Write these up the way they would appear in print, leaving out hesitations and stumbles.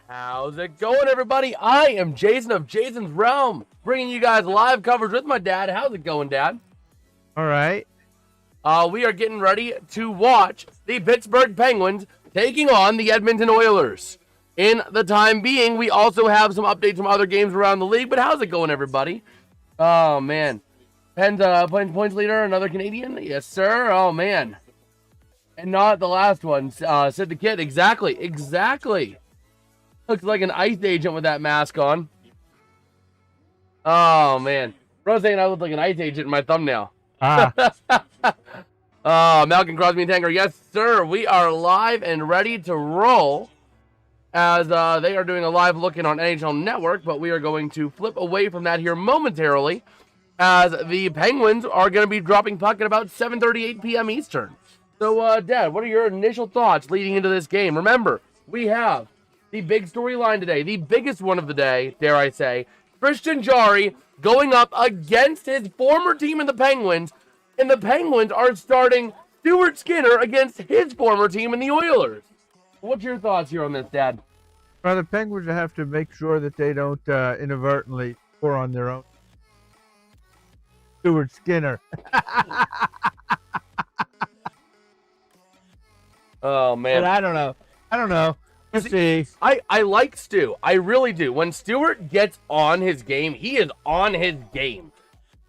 How's it going, everybody? I am Jason of Jason's Realm, bringing you guys live coverage with my dad. How's it going, Dad? All right. We are getting ready to watch the Pittsburgh Penguins taking on the Edmonton Oilers. In the time being, we also have some updates from other games around the league, but how's it going, everybody? Oh, man. Pens playing points leader, another Canadian? Yes, sir. Oh, man. And not the last one, Sid the Kid. Exactly. Looks like an ICE agent with that mask on. Oh, man. Bro saying I look like an ICE agent in my thumbnail. Malcolm Crosby and Tanger. Yes, sir. We are live and ready to roll as they are doing a live look-in on NHL Network, but we are going to flip away from that here momentarily as the Penguins are going to be dropping puck at about 7:38 p.m. Eastern. So, Dad, what are your initial thoughts leading into this game? Remember, we have the big storyline today, the biggest one of the day, dare I say, Tristan Jarry going up against his former team in the Penguins, and the Penguins are starting Stuart Skinner against his former team in the Oilers. What's your thoughts here on this, Dad? Well, the Penguins have to make sure that they don't inadvertently score on their own. Stuart Skinner. Oh, man. But I don't know. Let's see. I like Stu. I really do. When Stuart gets on his game, he is on his game.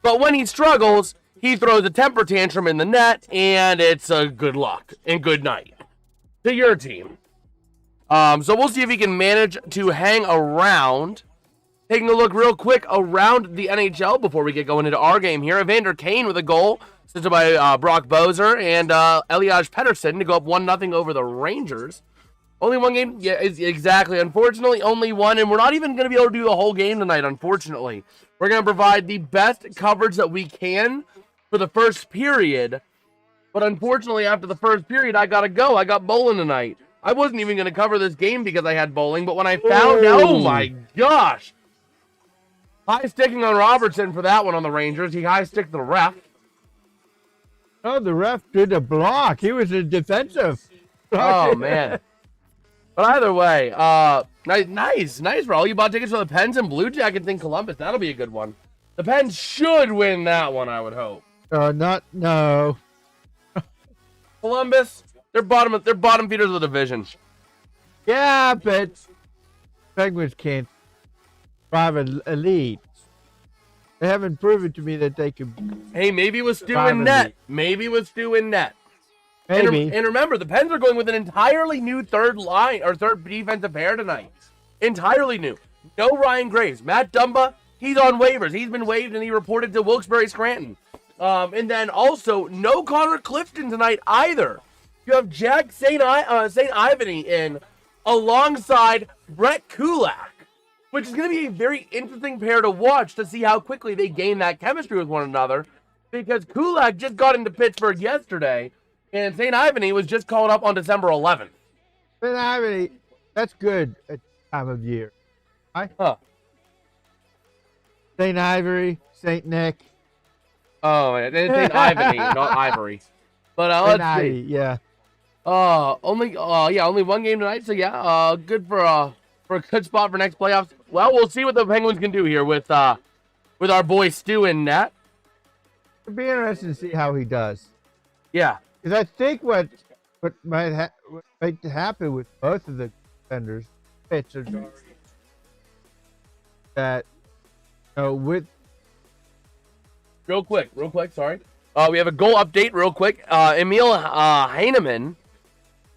But when he struggles, he throws a temper tantrum in the net, and it's a good luck and good night to your team. So we'll see if he can manage to hang around. Taking a look real quick around the NHL before we get going into our game here. Evander Kane with a goal, assisted by Brock Bozer and Elias Pettersson to go up 1-0 over the Rangers. Only one game? Yeah, exactly. Unfortunately, only one, and we're not even going to be able to do the whole game tonight, unfortunately. We're going to provide the best coverage that we can for the first period, but unfortunately, after the first period, I got to go. I got bowling tonight. I wasn't even going to cover this game because I had bowling, but when I found out, oh my gosh. High sticking on Robertson for that one on the Rangers. He high sticked the ref. Oh, the ref did a block. He was a defensive. Oh, man. But either way, nice for all you bought tickets for the Pens and Blue Jackets in Columbus. That'll be a good one. The Pens should win that one, I would hope. No. Columbus, they're bottom feeders of the division. Yeah, but Penguins can't drive a lead. They haven't proven to me that they can. Hey, maybe it was Stu in net. Maybe. And remember, the Pens are going with an entirely new third defensive pair tonight. Entirely new. No Ryan Graves. Matt Dumba, he's on waivers. He's been waived and he reported to Wilkes-Barre Scranton. And then also, no Connor Clifton tonight either. You have Jack St. Ivany in alongside Brett Kulak, which is going to be a very interesting pair to watch to see how quickly they gain that chemistry with one another, because Kulak just got into Pittsburgh yesterday, and St. Ivany was just called up on December 11th. St. Ivany, that's good at time of year. St. Ivory, St. Nick. Oh, man. St. Ivany, not Ivory. But let's see. Yeah. Only one game tonight, so yeah, good for a good spot for next playoffs. Well, we'll see what the Penguins can do here with our boy Stu in net. It'll be interesting to see how he does. Yeah. Because I think what might happen with both of the defenders, Pitts or Jarry, that with real quick, sorry. We have a goal update real quick. Emil Heineman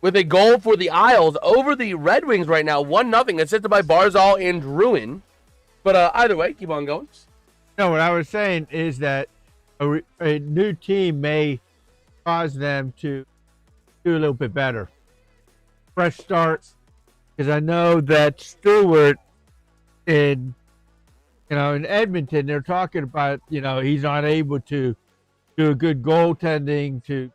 with a goal for the Isles over the Red Wings right now, 1-0, assisted by Barzal and Druin. But either way, keep on going. No, what I was saying is that a new team may cause them to do a little bit better. Fresh start, because I know that Stuart in Edmonton, they're talking about, he's not able to do a good goaltending to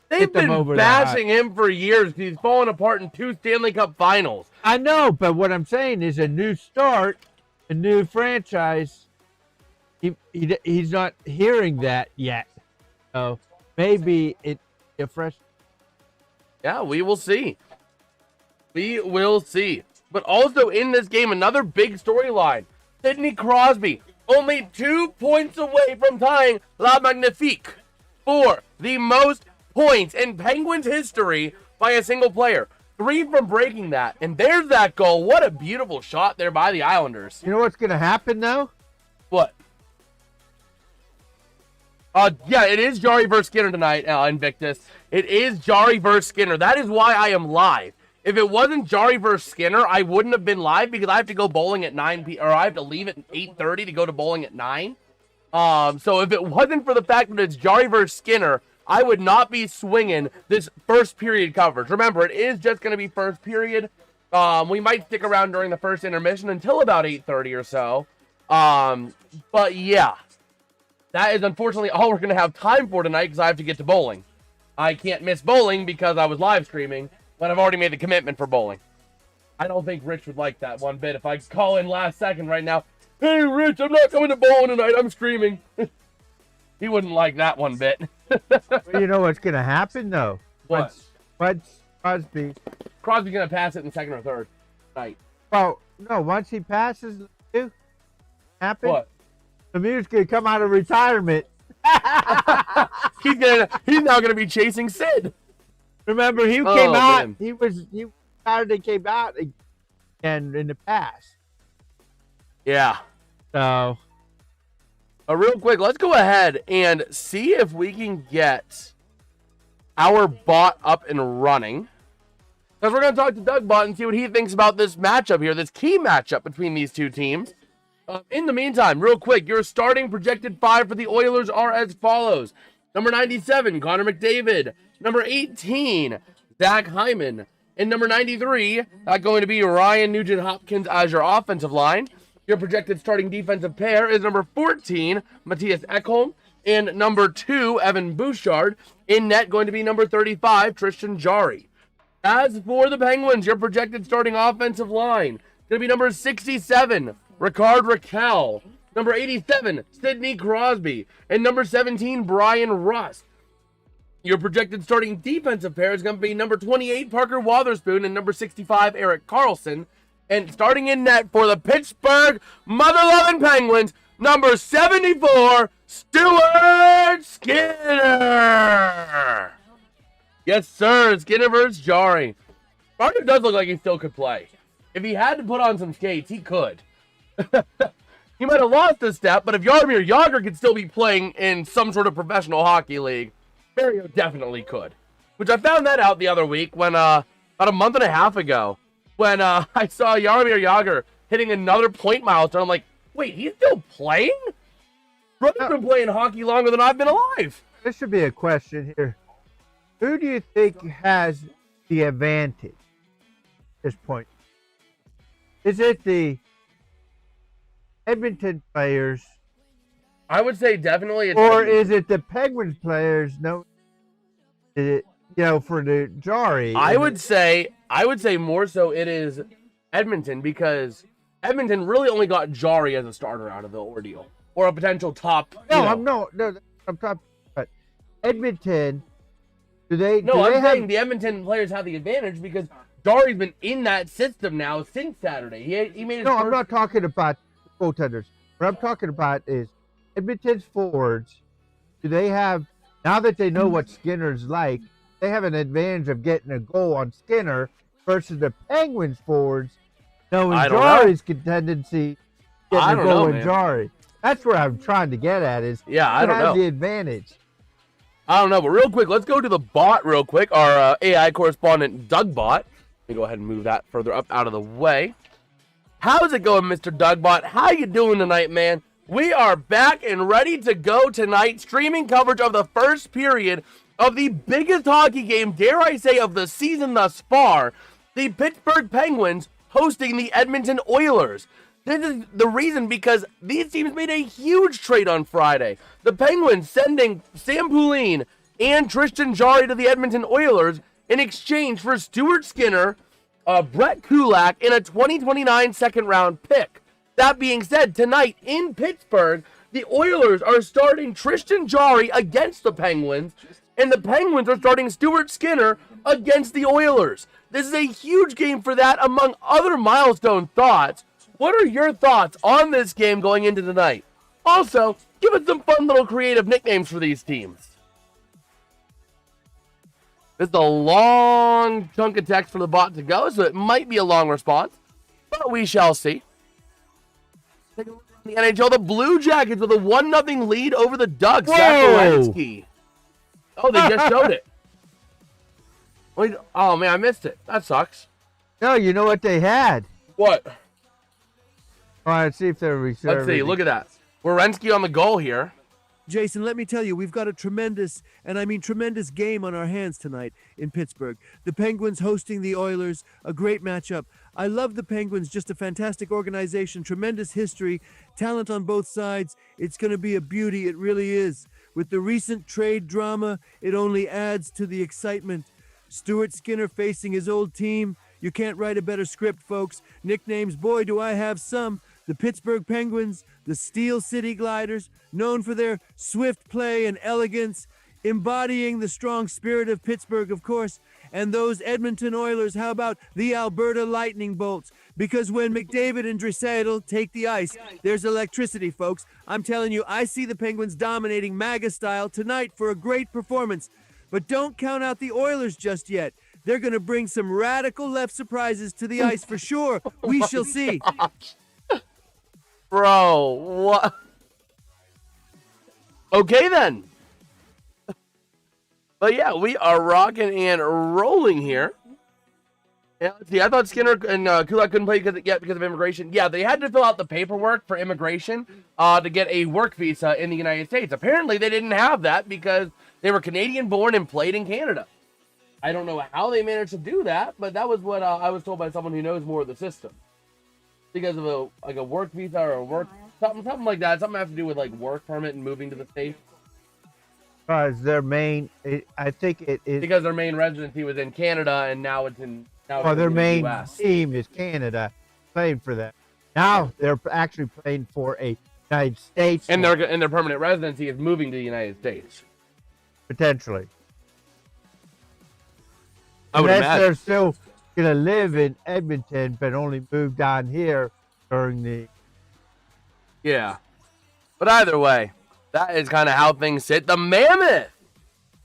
They've been bashing him for years because he's fallen apart in 2 Stanley Cup finals. I know, but what I'm saying is a new start, a new franchise. He's not hearing that yet. So maybe it's a fresh. Yeah, we will see. We will see. But also in this game, another big storyline. Sidney Crosby, only 2 points away from tying La Magnifique for the most points in Penguins history by a single player. 3 from breaking that. And there's that goal. What a beautiful shot there by the Islanders. You know what's going to happen, though? What? Yeah, it is Jarry versus Skinner tonight, Invictus. It is Jarry versus Skinner. That is why I am live. If it wasn't Jarry versus Skinner, I wouldn't have been live because I have to go bowling at 9 p.m. or I have to leave at 8:30 to go to bowling at 9. So if it wasn't for the fact that it's Jarry versus Skinner, I would not be swinging this first period coverage. Remember, it is just going to be first period. We might stick around during the first intermission until about 8:30 or so. But yeah, that is unfortunately all we're going to have time for tonight because I have to get to bowling. I can't miss bowling because I was live streaming, but I've already made the commitment for bowling. I don't think Rich would like that one bit if I call in last second right now. Hey, Rich, I'm not coming to bowling tonight. I'm streaming. He wouldn't like that one bit. Well, you know what's going to happen, though? What? Once Crosby's going to pass it in second or third night. Well, no, once he passes, happen. What? Lemieux's going to come out of retirement. He's now going to be chasing Sid. Remember, he came out. Man. He retired and came out again in the past. Yeah. So, real quick, let's go ahead and see if we can get our bot up and running. Because we're going to talk to Doug Bot and see what he thinks about this matchup here, this key matchup between these two teams. In the meantime, real quick, your starting projected 5 for the Oilers are as follows. Number 97, Connor McDavid. Number 18, Zach Hyman. And number 93, going to be Ryan Nugent-Hopkins as your offensive line. Your projected starting defensive pair is number 14, Matthias Ekholm, and number 2, Evan Bouchard. In net, going to be number 35, Tristan Jarry. As for the Penguins, your projected starting offensive line is going to be number 67, Ricard Raquel. Number 87, Sidney Crosby. And number 17, Brian Rust. Your projected starting defensive pair is going to be number 28, Parker Wotherspoon, and number 65, Erik Karlsson. And starting in net for the Pittsburgh mother-loving Penguins, number 74, Stuart Skinner. Yes, sir. Skinner versus Jarry. Parker does look like he still could play. If he had to put on some skates, he could. He might have lost a step, but if Jaromir Jagr could still be playing in some sort of professional hockey league, Mario definitely could. Which I found that out the other week when, about a month and a half ago, when I saw Jaromir Jagr hitting another point milestone. I'm like, wait, he's still playing? Brother's been playing hockey longer than I've been alive. This should be a question here. Who do you think has the advantage at this point? Is it the Edmonton players? I would say definitely it's or Edmonton. Is it the Penguins players? No, for the Jarry. I would say more so it is Edmonton because Edmonton really only got Jarry as a starter out of the ordeal or a potential top. I'm talking about Edmonton. I'm saying the Edmonton players have the advantage because Jarry's been in that system now since Saturday. He made his I'm not talking about goaltenders. What I'm talking about is Edmonton's forwards. Do they have, now that they know what Skinner's like, they have an advantage of getting a goal on Skinner versus the Penguins forwards knowing Jarry's tendency getting a goal on Jarry. That's where I'm trying to get at is I don't know. The advantage. I don't know, but real quick, let's go to the bot real quick. Our AI correspondent, Doug Bot. Let me go ahead and move that further up out of the way. How's it going, Mr. Doug Bot? How you doing tonight, man? We are back and ready to go tonight. Streaming coverage of the first period of the biggest hockey game, dare I say, of the season thus far. The Pittsburgh Penguins hosting the Edmonton Oilers. This is the reason because these teams made a huge trade on Friday. The Penguins sending Sam Poulin and Tristan Jarry to the Edmonton Oilers in exchange for Stuart Skinner, Brett Kulak, and a 2029 second-round pick. That being said, tonight in Pittsburgh, The Oilers are starting Tristan Jarry against the Penguins, and the Penguins are starting Stuart Skinner against the Oilers. This is a huge game for that, among other milestone thoughts. What are your thoughts on this game going into tonight? Also, give us some fun little creative nicknames for these teams. This is a long chunk of text for the bot to go, so it might be a long response, but we shall see. Take a look at the NHL, the Blue Jackets with a 1-0 lead over the Ducks. Zach. Oh, they just showed it. Wait, oh, man, I missed it. That sucks. No, you know what they had? What? All right, let's see if they're reserved. Let's see. Look at that. Werenski on the goal here. Jason, let me tell you, we've got a tremendous, and I mean tremendous game on our hands tonight in Pittsburgh. The Penguins hosting the Oilers, a great matchup. I love the Penguins, just a fantastic organization, tremendous history, talent on both sides. It's going to be a beauty, it really is. With the recent trade drama, it only adds to the excitement. Stuart Skinner facing his old team. You can't write a better script, folks. Nicknames, boy, do I have some. The Pittsburgh Penguins, the Steel City Gliders, known for their swift play and elegance, embodying the strong spirit of Pittsburgh, of course. And those Edmonton Oilers, how about the Alberta Lightning Bolts? Because when McDavid and Draisaitl take the ice, there's electricity, folks. I'm telling you, I see the Penguins dominating MAGA style tonight for a great performance. But don't count out the Oilers just yet. They're going to bring some radical left surprises to the ice for sure. We shall see. Bro, what? Okay, then. But yeah, we are rocking and rolling here. Yeah, let's see. I thought Skinner and Kulak couldn't play because of immigration. Yeah, they had to fill out the paperwork for immigration to get a work visa in the United States. Apparently, they didn't have that because they were Canadian-born and played in Canada. I don't know how they managed to do that, but that was what I was told by someone who knows more of the system. Because of a work visa or a work something like that. Something have to do with like work permit and moving to the state. Because their main, I think it is because their main residency was in Canada and now it's in. Now their in main the US. team is Canada, playing for that. Now they're actually playing for a United States, and their permanent residency is moving to the United States. Potentially, I would unless imagine. they're still going to live in Edmonton, but only moved on here during the. Yeah. But either way, that is kind of how things sit. The Mammoth!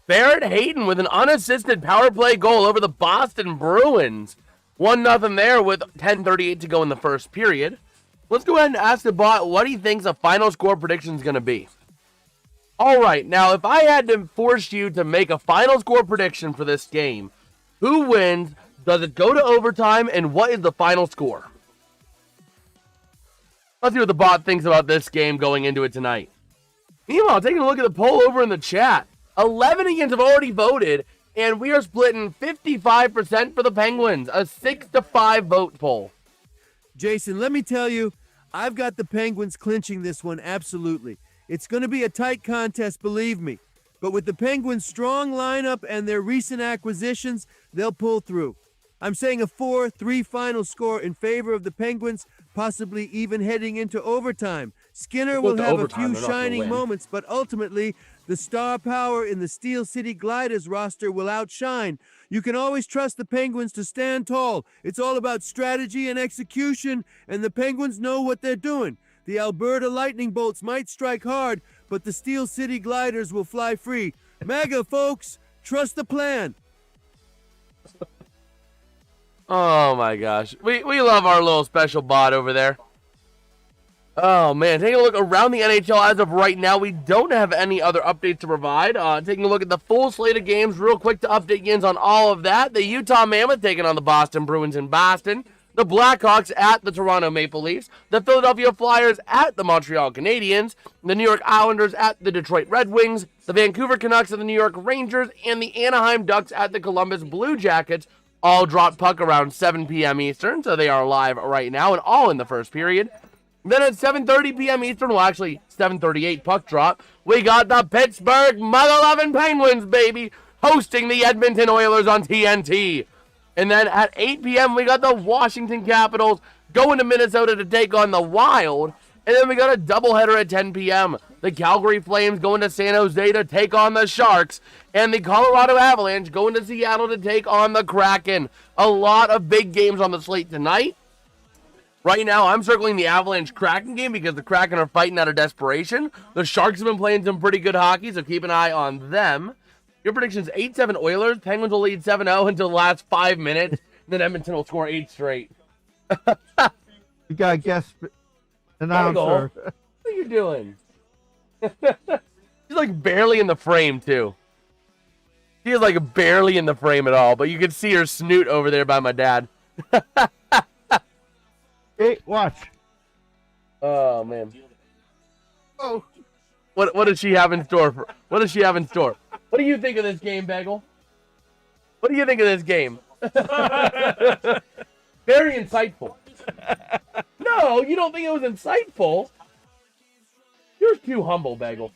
Barrett Hayton with an unassisted power play goal over the Boston Bruins. 1-0 there with 10:38 to go in the first period. Let's go ahead and ask the bot what he thinks a final score prediction is going to be. All right, now if I had to force you to make a final score prediction for this game, who wins? Does it go to overtime? And what is the final score? Let's see what the bot thinks about this game going into it tonight. Meanwhile, taking a look at the poll over in the chat, 11 Ians have already voted, and we are splitting 55% for the Penguins, a 6-5 vote poll. Jason, let me tell you, I've got the Penguins clinching this one, absolutely. It's going to be a tight contest, believe me. But with the Penguins' strong lineup and their recent acquisitions, they'll pull through. I'm saying a 4-3 final score in favor of the Penguins, possibly even heading into overtime. Skinner will have a few shining moments, but ultimately, the star power in the Steel City Gliders roster will outshine. You can always trust the Penguins to stand tall. It's all about strategy and execution, and the Penguins know what they're doing. The Alberta Lightning Bolts might strike hard, but the Steel City Gliders will fly free. MAGA, folks, trust the plan. Oh my gosh. We love our little special bot over there. Oh man, taking a look around the NHL as of right now, we don't have any other updates to provide. Taking a look at the full slate of games real quick to update Yins on all of that. The Utah Mammoth taking on the Boston Bruins in Boston. The Blackhawks at the Toronto Maple Leafs. The Philadelphia Flyers at the Montreal Canadiens. The New York Islanders at the Detroit Red Wings. The Vancouver Canucks at the New York Rangers. And the Anaheim Ducks at the Columbus Blue Jackets. All dropped puck around 7 p.m. Eastern, so they are live right now and all in the first period. Then at 7:30 p.m. Eastern, well actually 7:38 puck drop, we got the Pittsburgh mother-loving Penguins, baby, hosting the Edmonton Oilers on TNT. And then at 8 p.m. we got the Washington Capitals going to Minnesota to take on the Wild. And then we got a doubleheader at 10 p.m. The Calgary Flames going to San Jose to take on the Sharks. And the Colorado Avalanche going to Seattle to take on the Kraken. A lot of big games on the slate tonight. Right now, I'm circling the Avalanche-Kraken game because the Kraken are fighting out of desperation. The Sharks have been playing some pretty good hockey, so keep an eye on them. Your prediction's 8-7 Oilers. Penguins will lead 7-0 until the last 5 minutes. Then Edmonton will score 8 straight. You got to guess announcer. What are you doing? She's like barely in the frame, too. She is like barely in the frame at all, but you can see her snoot over there by my dad. Hey, watch. Oh, man. Oh. What does she have in store? What does she have in store? What do you think of this game, Bagel? What do you think of this game? Very insightful. No, you don't think it was insightful? You're too humble, Bagel.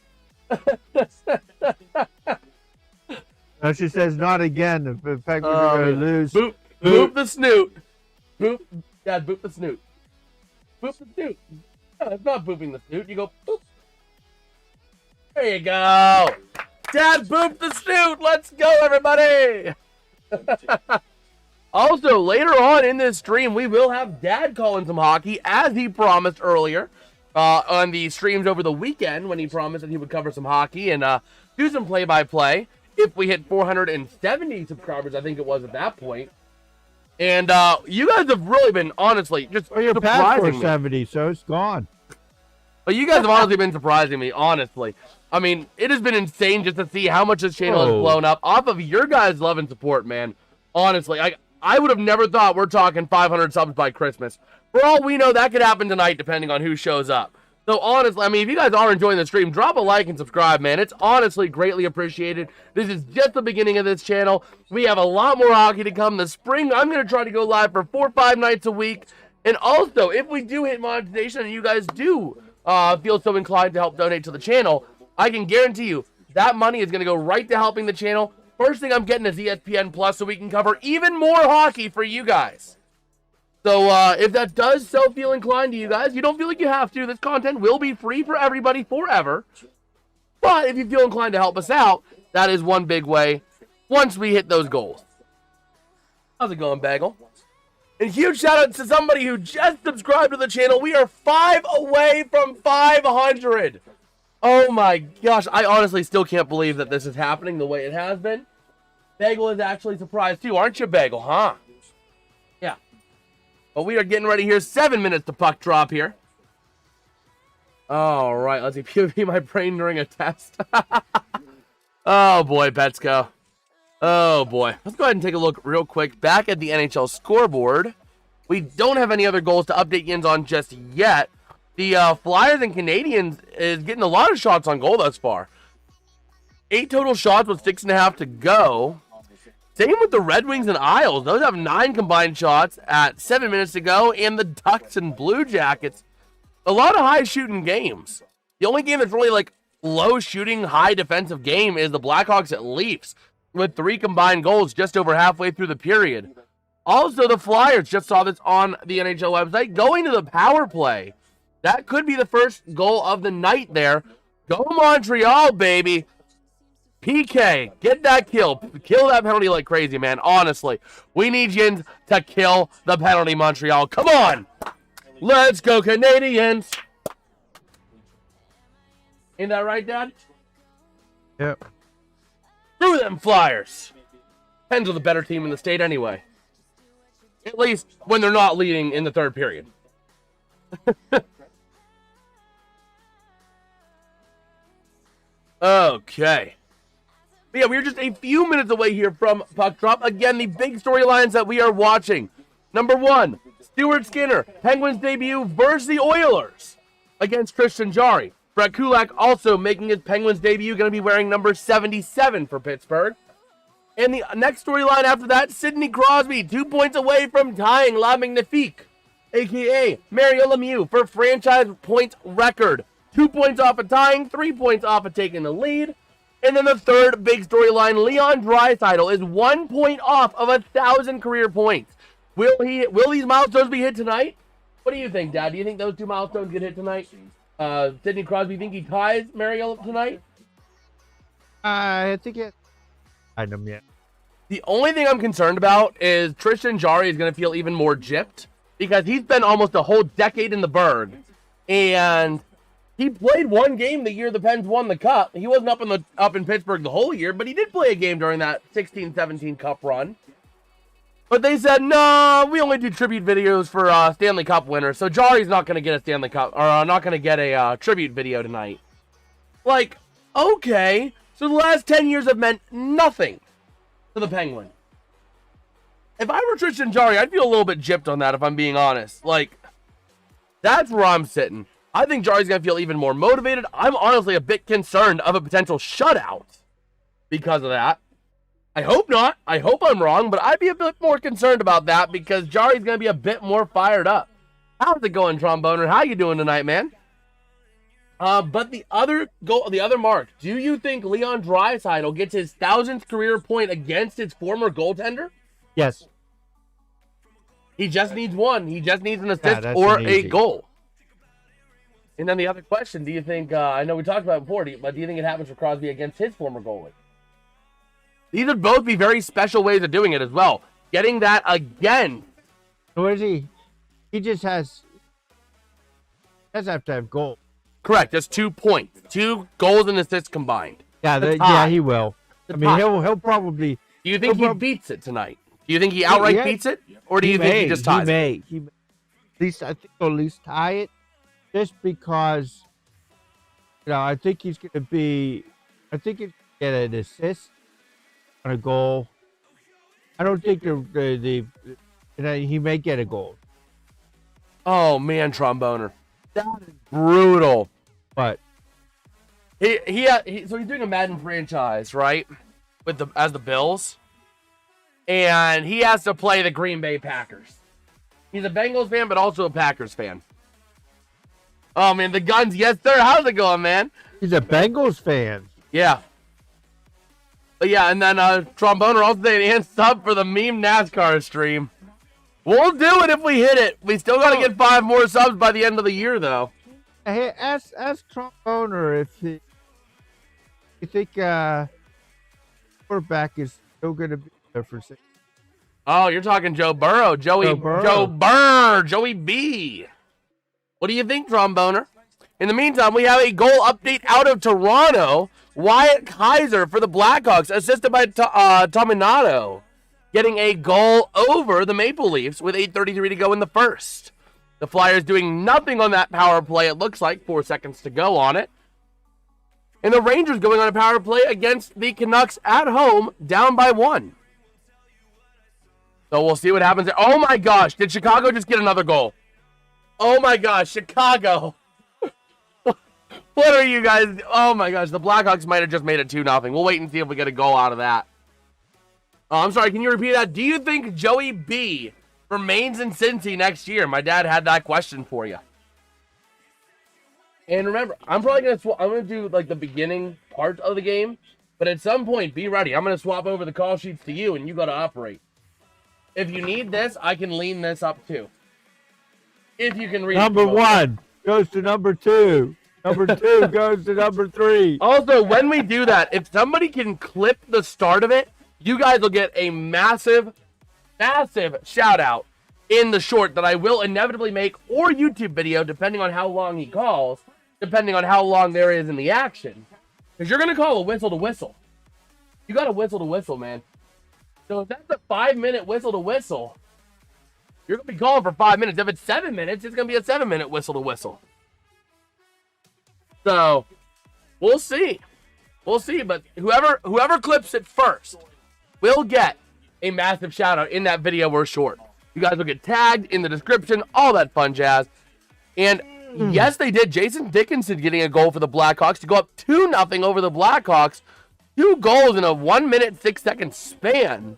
No, she says not again. The Penguins are going to lose. Boop the snoot. Boop. Dad, boop the snoot. Boop the snoot. No, it's not booping the snoot. You go boop. There you go. Dad, boop the snoot. Let's go, everybody. Also, later on in this stream, we will have Dad calling some hockey, as he promised earlier on the streams over the weekend, when he promised that he would cover some hockey and do some play-by-play if we hit 470 subscribers, I think it was at that point. And you guys have really been, honestly, just you're past surprising me. 470, so it's gone. But you guys have honestly been surprising me, honestly. I mean, it has been insane just to see how much this channel has blown up off of your guys' love and support, man. Honestly, I would have never thought we're talking 500 subs by Christmas. For all we know, that could happen tonight, depending on who shows up. So honestly, I mean, if you guys are enjoying the stream, drop a like and subscribe, man. It's honestly greatly appreciated. This is just the beginning of this channel. We have a lot more hockey to come. The spring, I'm going to try to go live for 4 or 5 nights a week. And also, if we do hit monetization and you guys do feel so inclined to help donate to the channel, I can guarantee you that money is going to go right to helping the channel. First thing I'm getting is ESPN Plus so we can cover even more hockey for you guys. So if that does so feel inclined to you guys, you don't feel like you have to. This content will be free for everybody forever. But if you feel inclined to help us out, that is one big way once we hit those goals. How's it going, Bagel? And huge shout out to somebody who just subscribed to the channel. We are 5 away from 500. Oh my gosh, I honestly still can't believe that this is happening the way it has been. Bagel is actually surprised too, aren't you, Bagel, huh? Yeah. But we are getting ready here. 7 minutes to puck drop here. All right, let's see. POV my brain during a test. Oh boy, Petsko. Oh boy. Let's go ahead and take a look real quick back at the NHL scoreboard. We don't have any other goals to update yins on just yet. The Flyers and Canadians is getting a lot of shots on goal thus far. 8 total shots with 6.5 to go. Same with the Red Wings and Isles. Those have 9 combined shots at 7 minutes to go. And the Ducks and Blue Jackets. A lot of high shooting games. The only game that's really like low shooting, high defensive game is the Blackhawks at Leafs, with 3 combined goals just over halfway through the period. Also, the Flyers, just saw this on the NHL website, going to the power play. That could be the first goal of the night there. Go Montreal, baby. PK, get that kill. Kill that penalty like crazy, man. Honestly, we need Yins to kill the penalty, Montreal. Come on. Let's go, Canadians. Ain't that right, Dad? Yep. Screw them Flyers. Pens are the better team in the state anyway. At least when they're not leading in the third period. Okay. But yeah, we're just a few minutes away here from puck drop. Again, the big storylines that we are watching. Number 1, Stuart Skinner, Penguins debut versus the Oilers against Tristan Jarry. Brett Kulak also making his Penguins debut, going to be wearing number 77 for Pittsburgh. And the next storyline after that, Sidney Crosby, 2 points away from tying La Magnifique, a.k.a. Mario Lemieux, for franchise points record. 2 points off of tying, 3 points off of taking the lead. And then the third big storyline, Leon Draisaitl is 1 point off of 1,000 career points. Will these milestones be hit tonight? What do you think, Dad? Do you think those two milestones get hit tonight? Sidney Crosby, think he ties Mario tonight? I think it. I know, yeah. The only thing I'm concerned about is Tristan Jarry is going to feel even more gypped because he's been almost a whole decade in the Berg, and he played one game the year the Pens won the Cup. He wasn't up in Pittsburgh the whole year, but he did play a game during that 16-17 Cup run. But they said, no, we only do tribute videos for Stanley Cup winners, so Jarry's not going to get a Stanley Cup, or not going to get a tribute video tonight. Like, okay, so the last 10 years have meant nothing to the Penguins. If I were Tristan Jarry, I'd feel a little bit gypped on that, if I'm being honest. Like, that's where I'm sitting. I think Jarry's going to feel even more motivated. I'm honestly a bit concerned of a potential shutout because of that. I hope not. I hope I'm wrong, but I'd be a bit more concerned about that because Jarry's going to be a bit more fired up. How's it going, Tromboner? How you doing tonight, man? But the other mark, do you think Leon Draisaitl gets his 1,000th career point against his former goaltender? Yes. He just needs one. He just needs an assist or a goal. And then the other question, do you think, I know we talked about it before, but do you think it happens for Crosby against his former goalie? These would both be very special ways of doing it as well. Getting that again. What is he? He just has to have goals. Correct. That's 2 points. 2 goals and assists combined. Yeah, he will. I mean, he'll probably. Do you think he beats it tonight? Do you think he outright beats it? Or do you think he just ties it? He may. At least, I think he'll at least tie it. Just because, I think he's going to be. I think he's going to get an assist on a goal. I don't think he may get a goal. Oh man, Tromboner, that is brutal. But so he's doing a Madden franchise, right? As the Bills, and he has to play the Green Bay Packers. He's a Bengals fan, but also a Packers fan. Oh man, the guns, yes sir. How's it going, man? He's a Bengals fan. Yeah. But yeah, and then Tromboner also saying and sub for the meme NASCAR stream. We'll do it if we hit it. We still got to get 5 more subs by the end of the year, though. Hey, ask Tromboner if you think quarterback is still going to be there for 6. Oh, you're talking Joe Burrow. Joey B. What do you think, Tromboner? In the meantime, we have a goal update out of Toronto. Wyatt Kaiser for the Blackhawks, assisted by Tominato, getting a goal over the Maple Leafs with 8:33 to go in the first. The Flyers doing nothing on that power play, it looks like. 4 seconds to go on it. And the Rangers going on a power play against the Canucks at home, down by 1. So we'll see what happens there. Oh my gosh, did Chicago just get another goal? Oh my gosh, Chicago. What are you guys? Oh my gosh, the Blackhawks might have just made it 2-0. We'll wait and see if we get a goal out of that. I'm sorry, can you repeat that? Do you think Joey B remains in Cincy next year? My dad had that question for you. And remember, I'm gonna do like the beginning part of the game, but at some point, be ready. I'm gonna swap over the call sheets to you, and you gotta operate. If you need this, I can lean this up too. If you can read. Number 1 goes to number 2. Number 2 goes to number 3. Also, when we do that, if somebody can clip the start of it, you guys will get a massive, massive shout out in the short that I will inevitably make, or YouTube video, depending on how long he calls, depending on how long there is in the action. Because you're going to call a whistle to whistle. You got a whistle to whistle, man. So if that's a 5-minute whistle to whistle, you're going to be calling for 5 minutes. If it's 7 minutes, it's going to be a 7-minute whistle to whistle. So, we'll see. We'll see, but whoever clips it first will get a massive shout out in that video or short. You guys will get tagged in the description, all that fun jazz. And yes, they did. Jason Dickinson getting a goal for the Blackhawks to go up 2-0 over the Blackhawks. 2 goals in a 1-minute, 6-second span.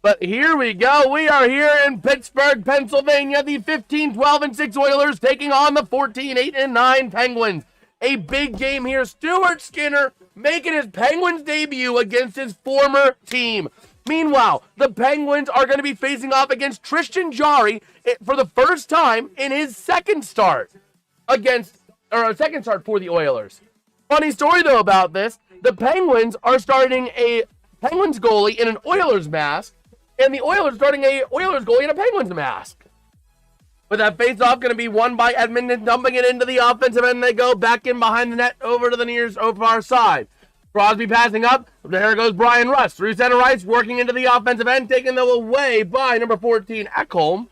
But here we go. We are here in Pittsburgh, Pennsylvania. The 15-12-6 Oilers taking on the 14-8-9 Penguins. A big game here. Stuart Skinner making his Penguins debut against his former team. Meanwhile, the Penguins are going to be facing off against Tristan Jarry for the first time in his second start for the Oilers. Funny story, though, about this. The Penguins are starting a Penguins goalie in an Oilers mask, and the Oilers starting a Oilers goalie in a Penguins mask. But that face-off going to be won by Edmonton, dumping it into the offensive end. They go back in behind the net over to the near far side. Crosby passing up. There goes Brian Rust through center ice, working into the offensive end, taken away by number 14, Ekholm.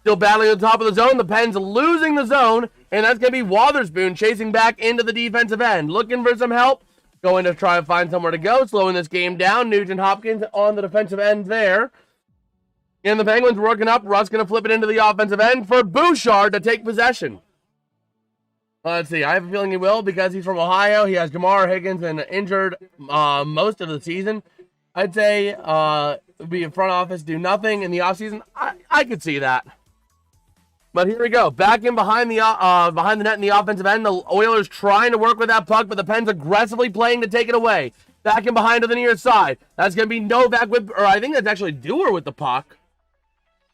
Still battling at the top of the zone. The Pens losing the zone, and that's going to be Wotherspoon chasing back into the defensive end. Looking for some help. Going to try to find somewhere to go. Slowing this game down. Nugent Hopkins on the defensive end there. And the Penguins working up. Rust going to flip it into the offensive end for Bouchard to take possession. Let's see. I have a feeling he will because he's from Ohio. He has Jamar Higgins and injured most of the season. I'd say be in front office, do nothing in the offseason. I could see that. But here we go. Back in behind the net in the offensive end. The Oilers trying to work with that puck, but the Pens aggressively playing to take it away. Back in behind to the near side. That's going to be Novak I think that's actually Dewar with the puck.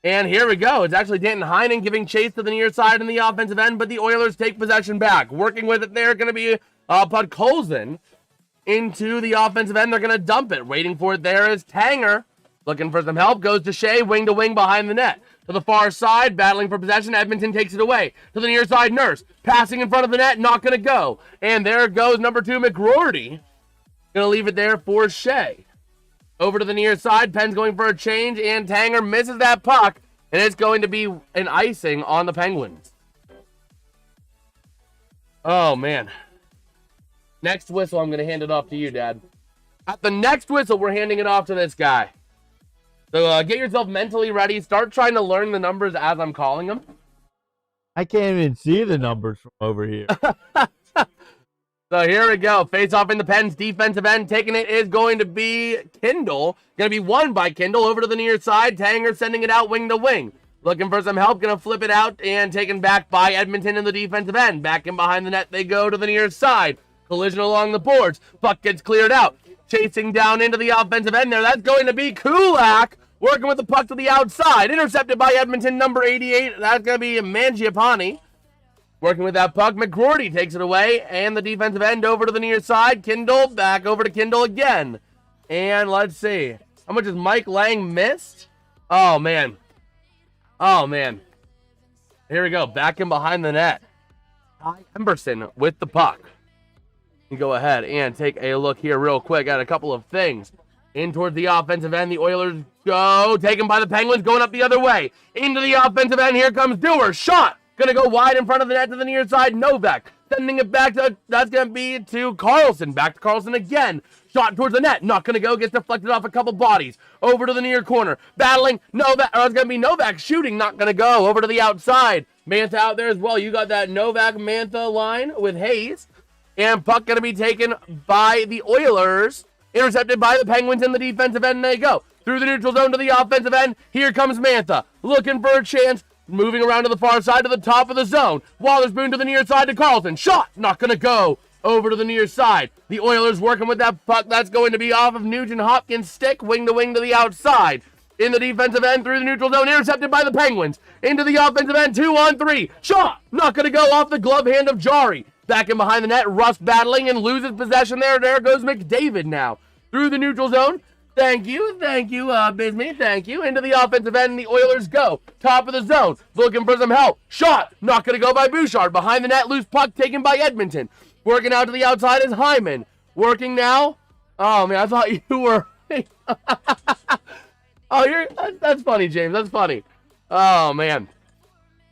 And here we go. It's actually Danton Heinen giving chase to the near side in the offensive end, but the Oilers take possession back. Working with it there, going to be Podkolzin into the offensive end. They're going to dump it. Waiting for it there is Tanger. Looking for some help. Goes to Shea, wing to wing behind the net. To the far side, battling for possession. Edmonton takes it away. To the near side, Nurse. Passing in front of the net, not going to go. And there goes number 2, McGroarty. Going to leave it there for Shea. Over to the near side, Penn's going for a change, and Tanger misses that puck, and it's going to be an icing on the Penguins. Oh, man. Next whistle, I'm going to hand it off to you, Dad. At the next whistle, we're handing it off to this guy. So get yourself mentally ready. Start trying to learn the numbers as I'm calling them. I can't even see the numbers from over here. So here we go. Face off in the Pens defensive end. Taking it is going to be Kindle. Going to be won by Kindle over to the near side. Tanger sending it out wing to wing. Looking for some help. Going to flip it out and taken back by Edmonton in the defensive end. Back in behind the net they go to the near side. Collision along the boards. Puck gets cleared out. Chasing down into the offensive end there. That's going to be Kulak. Working with the puck to the outside. Intercepted by Edmonton, number 88. That's going to be Mangiapane. Working with that puck, McGroarty takes it away, and the defensive end over to the near side. Kindle, back over to Kindle again. And let's see. How much has Mike Lang missed? Oh, man. Oh, man. Here we go. Back in behind the net. Ty Emberson with the puck. You go ahead and take a look here real quick at a couple of things. In towards the offensive end, the Oilers go. Taken by the Penguins, going up the other way. Into the offensive end, here comes Dewar. Shot. Going to go wide in front of the net to the near side. Novak sending it back to, that's going to be to Carlson. Back to Carlson again. Shot towards the net. Not going to go. Gets deflected off a couple bodies. Over to the near corner. Battling. Novak. It's going to be Novak shooting. Not going to go. Over to the outside. Mantha out there as well. You got that Novak-Mantha line with Hayes. And puck going to be taken by the Oilers. Intercepted by the Penguins in the defensive end. And they go. Through the neutral zone to the offensive end. Here comes Mantha. Looking for a chance. Moving around to the far side to the top of the zone. Wotherspoon to the near side to Carlson. Shot! Not going to go. Over to the near side. The Oilers working with that puck. That's going to be off of Nugent Hopkins' stick. Wing to wing to the outside. In the defensive end through the neutral zone. Intercepted by the Penguins. Into the offensive end. 2-on-3. Shot! Not going to go off the glove hand of Jarry. Back in behind the net. Rust battling and loses possession there. There goes McDavid now. Through the neutral zone. Thank you, Bismee, thank you. Into the offensive end, and the Oilers go. Top of the zone, looking for some help. Shot, not going to go by Bouchard. Behind the net, loose puck taken by Edmonton. Working out to the outside is Hyman. Working now. Oh, man, I thought you were... That's funny, James, that's funny. Oh, man.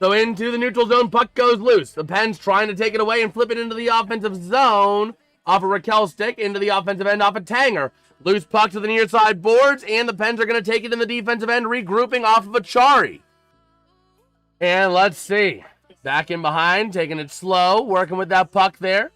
So into the neutral zone, puck goes loose. The Pens trying to take it away and flip it into the offensive zone. Off of Raquel's stick, into the offensive end, off of Tanger. Loose puck to the near side boards, and the Pens are going to take it in the defensive end, regrouping off of Achari. And let's see. Back in behind, taking it slow, working with that puck there.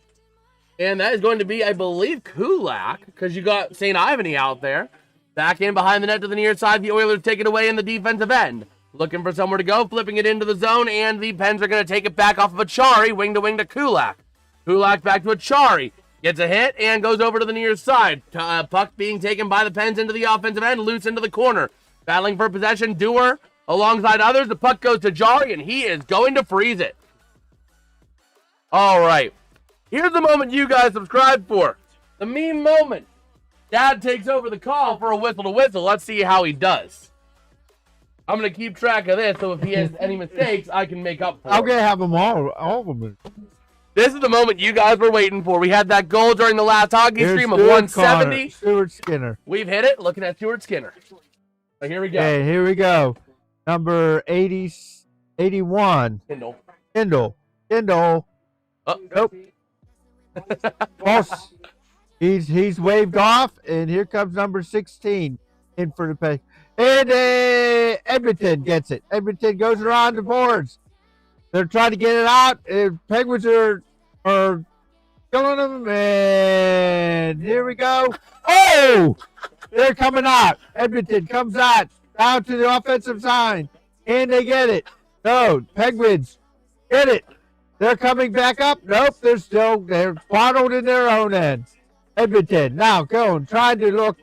And that is going to be, I believe, Kulak, because you got St. Ivany out there. Back in behind the net to the near side, the Oilers take it away in the defensive end. Looking for somewhere to go, flipping it into the zone, and the Pens are going to take it back off of Achari, wing to wing to Kulak. Kulak back to Achari. Gets a hit and goes over to the near side. Puck being taken by the Pens into the offensive end, loose into the corner. Battling for possession, Dewar alongside others. The puck goes to Jarry, and he is going to freeze it. All right. Here's the moment you guys subscribed for. The meme moment. Dad takes over the call for a whistle to whistle. Let's see how he does. I'm going to keep track of this, so if he has any mistakes, I can make up for I'm it. going to have them all of them. This is the moment you guys were waiting for. We had that goal during the last hockey stream of 170. Stuart Skinner. We've hit it. Looking at Stuart Skinner. So here we go. Okay, here we go. Number 81. Kindle. Oh. Nope. False. He's waved off, and here comes number 16 in for the pay. And Edmonton gets it. Edmonton goes around the boards. They're trying to get it out. Penguins are killing them, and here we go. Oh! They're coming out. Edmonton comes out down to the offensive side, and they get it. No, Penguins get it. They're coming back up. Nope, they're bottled in their own end. Edmonton now going, trying to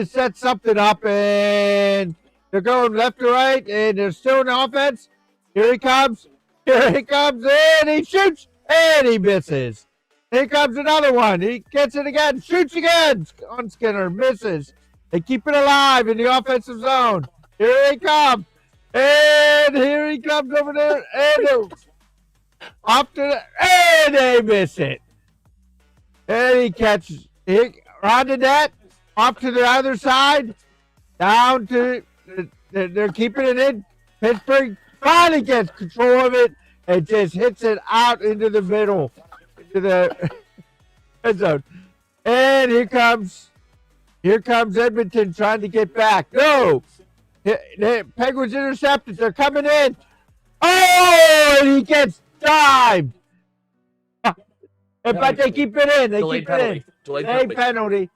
set something up, and they're going left to right, and they're still in the offense. Here he comes, and he shoots, and he misses. Here comes another one. He gets it again, shoots again on Skinner, misses. They keep it alive in the offensive zone. Here he comes, and here he comes over there, and and they miss it. And he catches it around the net, up to the other side, down to, they're keeping it in. Pittsburgh finally gets control of it and just hits it out into the middle, to the end zone. And here comes Edmonton trying to get back. No! The Penguins intercepted. They're coming in. Oh! And he gets dived. But they keep it in. Delayed penalty.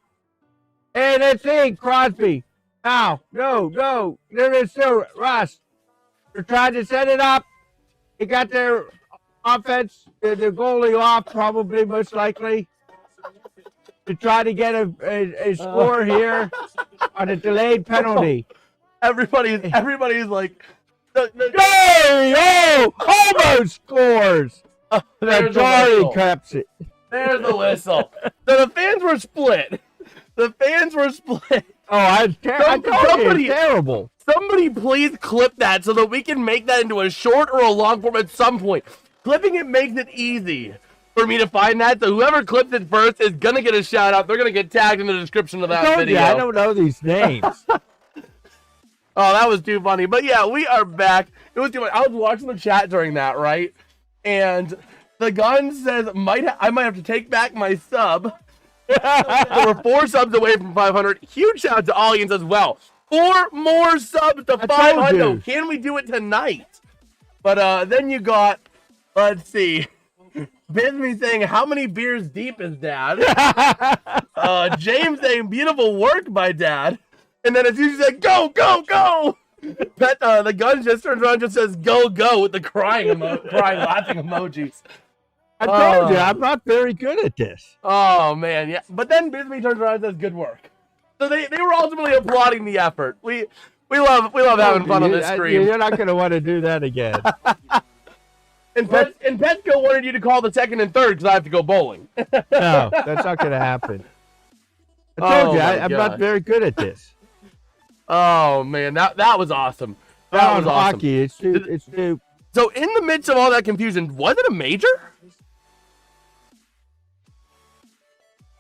And it's in. Crosby. Now, no. There is still Ross. They're trying to set it up. They got their offense, the goalie off, probably, most likely, to try to get a score here on a delayed penalty. Everybody's like, almost scores. The Jarry caps it. There's the whistle. So the fans were split. Oh, somebody terrible. Somebody please clip that so that we can make that into a short or a long form at some point. Clipping it makes it easy for me to find that. So whoever clips it first is gonna get a shout out. They're gonna get tagged in the description of that video. I don't know these names. Oh, that was too funny. But yeah, we are back. It was too funny. I was watching the chat during that, right? And the gun says, I might have to take back my sub. We're 4 subs away from 500. Huge shout out to audience as well. 4 more subs to 500. Can we do it tonight? But then you got, let's see, Bisbee saying, how many beers deep is Dad? James saying, beautiful work by Dad. And then as you said, go, go, go. The gun just turns around and just says, go, go, with the crying laughing emojis. I told you, I'm not very good at this. Oh, man, yeah. But then Bisbee turns around and says, good work. So they were ultimately applauding the effort. We love having fun on this stream. You're not going to want to do that again. And Petco wanted you to call the second and third because I have to go bowling. No, that's not going to happen. I told you, I'm not very good at this. Oh, man, that was awesome. That was awesome. Hockey. It's too. So in the midst of all that confusion, was it a major?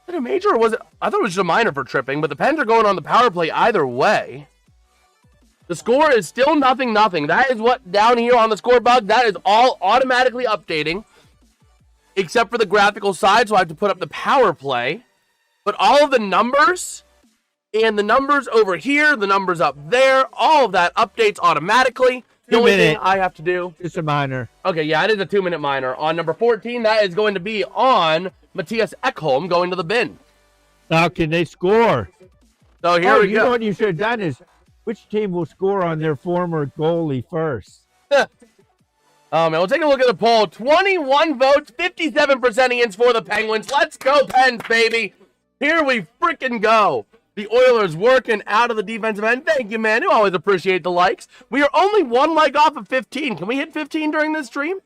Was it a major or was it? I thought it was just a minor for tripping, but the Pens are going on the power play either way. The score is still 0-0. That is what down here on the score bug, that is all automatically updating, except for the graphical side, so I have to put up the power play. But all of the numbers and the numbers over here, the numbers up there, all of that updates automatically. The only thing I have to do... It's a minor. Okay, yeah, it is a 2-minute minor. On number 14, that is going to be on Matthias Ekholm going to the bin. Now can they score? So here we go. You know what you should have done is, which team will score on their former goalie first? And we'll take a look at the poll. 21 votes, 57% against for the Penguins. Let's go, Pens, baby. Here we freaking go. The Oilers working out of the defensive end. Thank you, man. You always appreciate the likes. We are only one like off of 15. Can we hit 15 during this stream?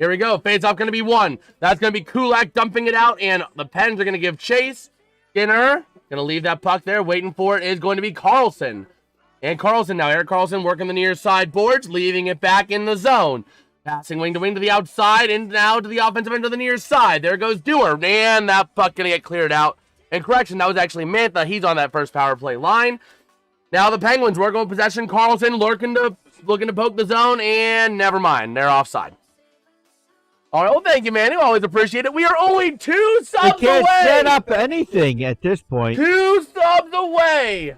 Here we go. Face off going to be 1. That's going to be Kulak dumping it out, and the Pens are going to give chase. Skinner going to leave that puck there. Waiting for it is going to be Carlson. And Carlson now. Erik Karlsson working the near side boards, leaving it back in the zone. Passing wing to the outside, and now to the offensive end to the near side. There goes Dewar, and that puck going to get cleared out. And correction, that was actually Mantha. He's on that first power play line. Now the Penguins working with possession. Carlson looking to poke the zone, and never mind. They're offside. All right, well, thank you, man. You always appreciate it. We are only 2 subs They away. can't set up anything at this point. 2 subs away.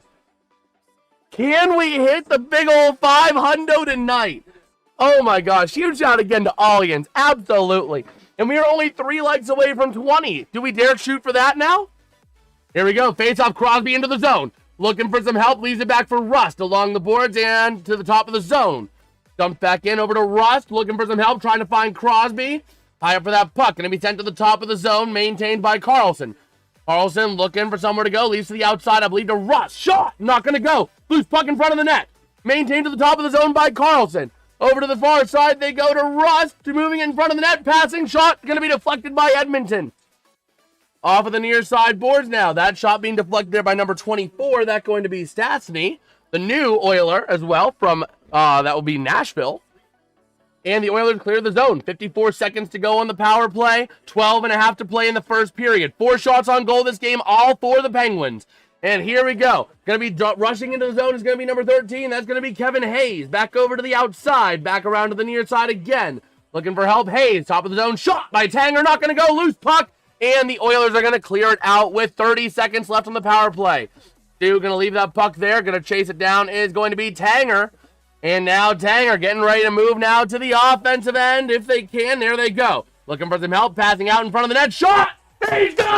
Can we hit the big old 500 tonight? Oh my gosh, huge shout again to Allians. Absolutely. And we are only 3 likes away from 20. Do we dare shoot for that now? Here we go. Face off Crosby into the zone. Looking for some help. Leaves it back for Rust along the boards and to the top of the zone. Dumps back in over to Rust. Looking for some help. Trying to find Crosby. High up for that puck. Going to be sent to the top of the zone. Maintained by Carlson. Carlson looking for somewhere to go. Leaves to the outside. I believe to Rust. Shot. Not going to go. Loose puck in front of the net. Maintained to the top of the zone by Carlson. Over to the far side, they go to Rust, moving in front of the net, passing shot, going to be deflected by Edmonton. Off of the near side boards now. That shot being deflected there by number 24. That's going to be Stastny, the new Oiler as well from, that will be Nashville. And the Oilers clear the zone. 54 seconds to go on the power play. 12 and a half to play in the first period. 4 shots on goal this game, all for the Penguins. And here we go. Going to be rushing into the zone is going to be number 13. That's going to be Kevin Hayes. Back over to the outside. Back around to the near side again. Looking for help. Hayes, top of the zone. Shot by Tanger. Not going to go. Loose puck. And the Oilers are going to clear it out with 30 seconds left on the power play. Stu going to leave that puck there. Going to chase it down is going to be Tanger. And now Tanger getting ready to move now to the offensive end. If they can, there they go. Looking for some help. Passing out in front of the net. Shot. Hayes goal!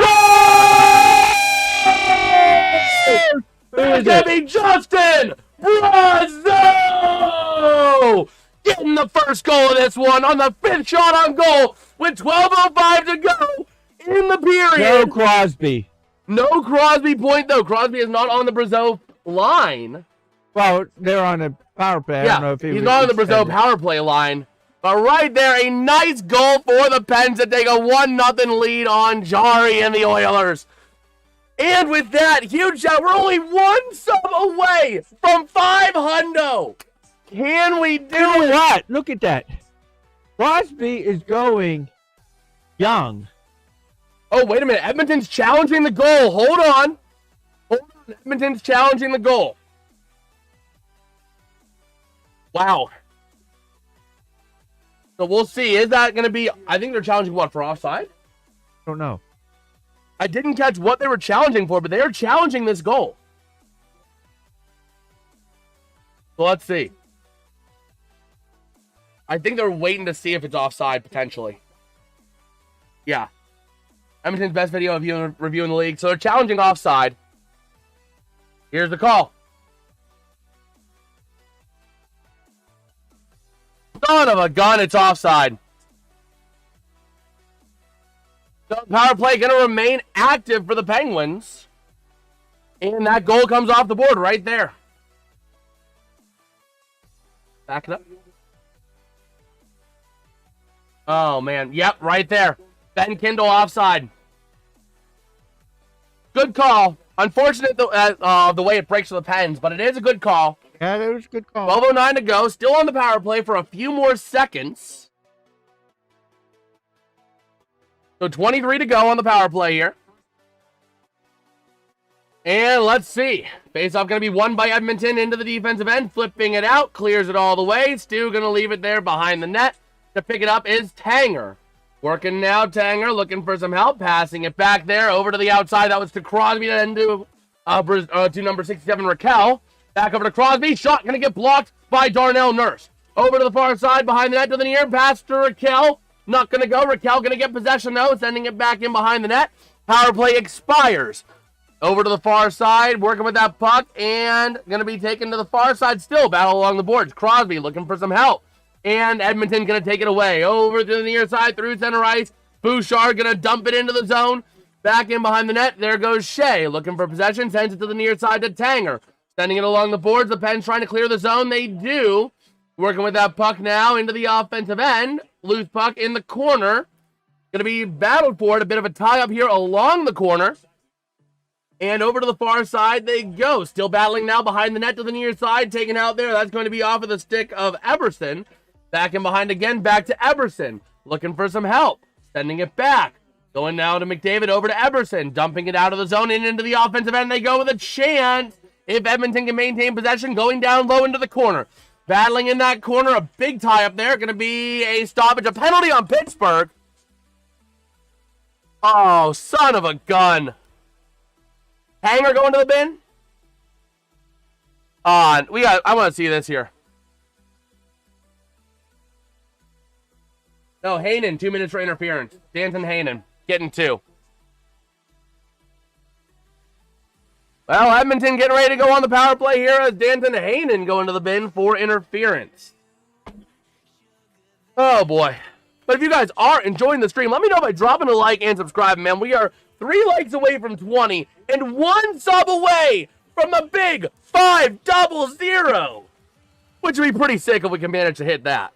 It's going to be Justin Brazeau getting the first goal of this one on the 5th shot on goal with 12:05 to go in the period. No Crosby. No Crosby point, though. Crosby is not on the Brazeau line. Well, they're on a power play. I don't know if he's not on the Brazeau power play line. But right there, a nice goal for the Pens to take a 1-0 lead on Jarry and the Oilers. And with that, huge shout. We're only 1 sub away from 500. Can we do You know it? what? Look at that. Crosby is going young. Oh, wait a minute. Edmonton's challenging the goal. Hold on. Edmonton's challenging the goal. Wow. So we'll see. Is that going to be... I think they're challenging what, for offside? I don't know. I didn't catch what they were challenging for, but they are challenging this goal. So let's see. I think they're waiting to see if it's offside, potentially. Yeah. Edmonton's best video of you reviewing the league. So they're challenging offside. Here's the call. Son of a gun, it's offside. So power play going to remain active for the Penguins. And that goal comes off the board right there. Back it up. Oh, man. Yep, right there. Ben Kindle offside. Good call. Unfortunate the way it breaks for the Pens, but it is a good call. Yeah, that was a good call. 12:09 to go. Still on the power play for a few more seconds. So 23 to go on the power play here. And let's see. Face-off going to be won by Edmonton into the defensive end. Flipping it out. Clears it all the way. Stu going to leave it there behind the net. To pick it up is Tanger. Working now, Tanger. Looking for some help. Passing it back there. Over to the outside. That was to Crosby. Then to number 67, Raquel. Back over to Crosby. Shot going to get blocked by Darnell Nurse. Over to the far side. Behind the net to the near. Pass to Raquel. Not going to go. Raquel going to get possession, though. Sending it back in behind the net. Power play expires. Over to the far side. Working with that puck. And going to be taken to the far side still. Battle along the boards. Crosby looking for some help. And Edmonton going to take it away. Over to the near side, through center ice. Bouchard going to dump it into the zone. Back in behind the net. There goes Shea. Looking for possession. Sends it to the near side to Tanger. Sending it along the boards. The Pens trying to clear the zone. They do. Working with that puck now into the offensive end. Loose puck in the corner. Going to be battled for it. A bit of a tie-up here along the corner. And over to the far side they go. Still battling now behind the net to the near side. Taken out there. That's going to be off of the stick of Eberson. Back in behind again. Back to Eberson. Looking for some help. Sending it back. Going now to McDavid. Over to Eberson. Dumping it out of the zone and into the offensive end. They go with a chance. If Edmonton can maintain possession. Going down low into the corner. Battling in that corner. A big tie up there. Going to be a stoppage. A penalty on Pittsburgh. Oh, son of a gun. Hanger going to the bin? I want to see this here. No, Hainan, 2 minutes for interference. Danton Hainan, getting 2. Well, Edmonton getting ready to go on the power play here as Danton Hainan going to the bin for interference. Oh, boy. But if you guys are enjoying the stream, let me know by dropping a like and subscribing, man. We are 3 likes away from 20 and 1 sub away from a big 500, which would be pretty sick if we can manage to hit that.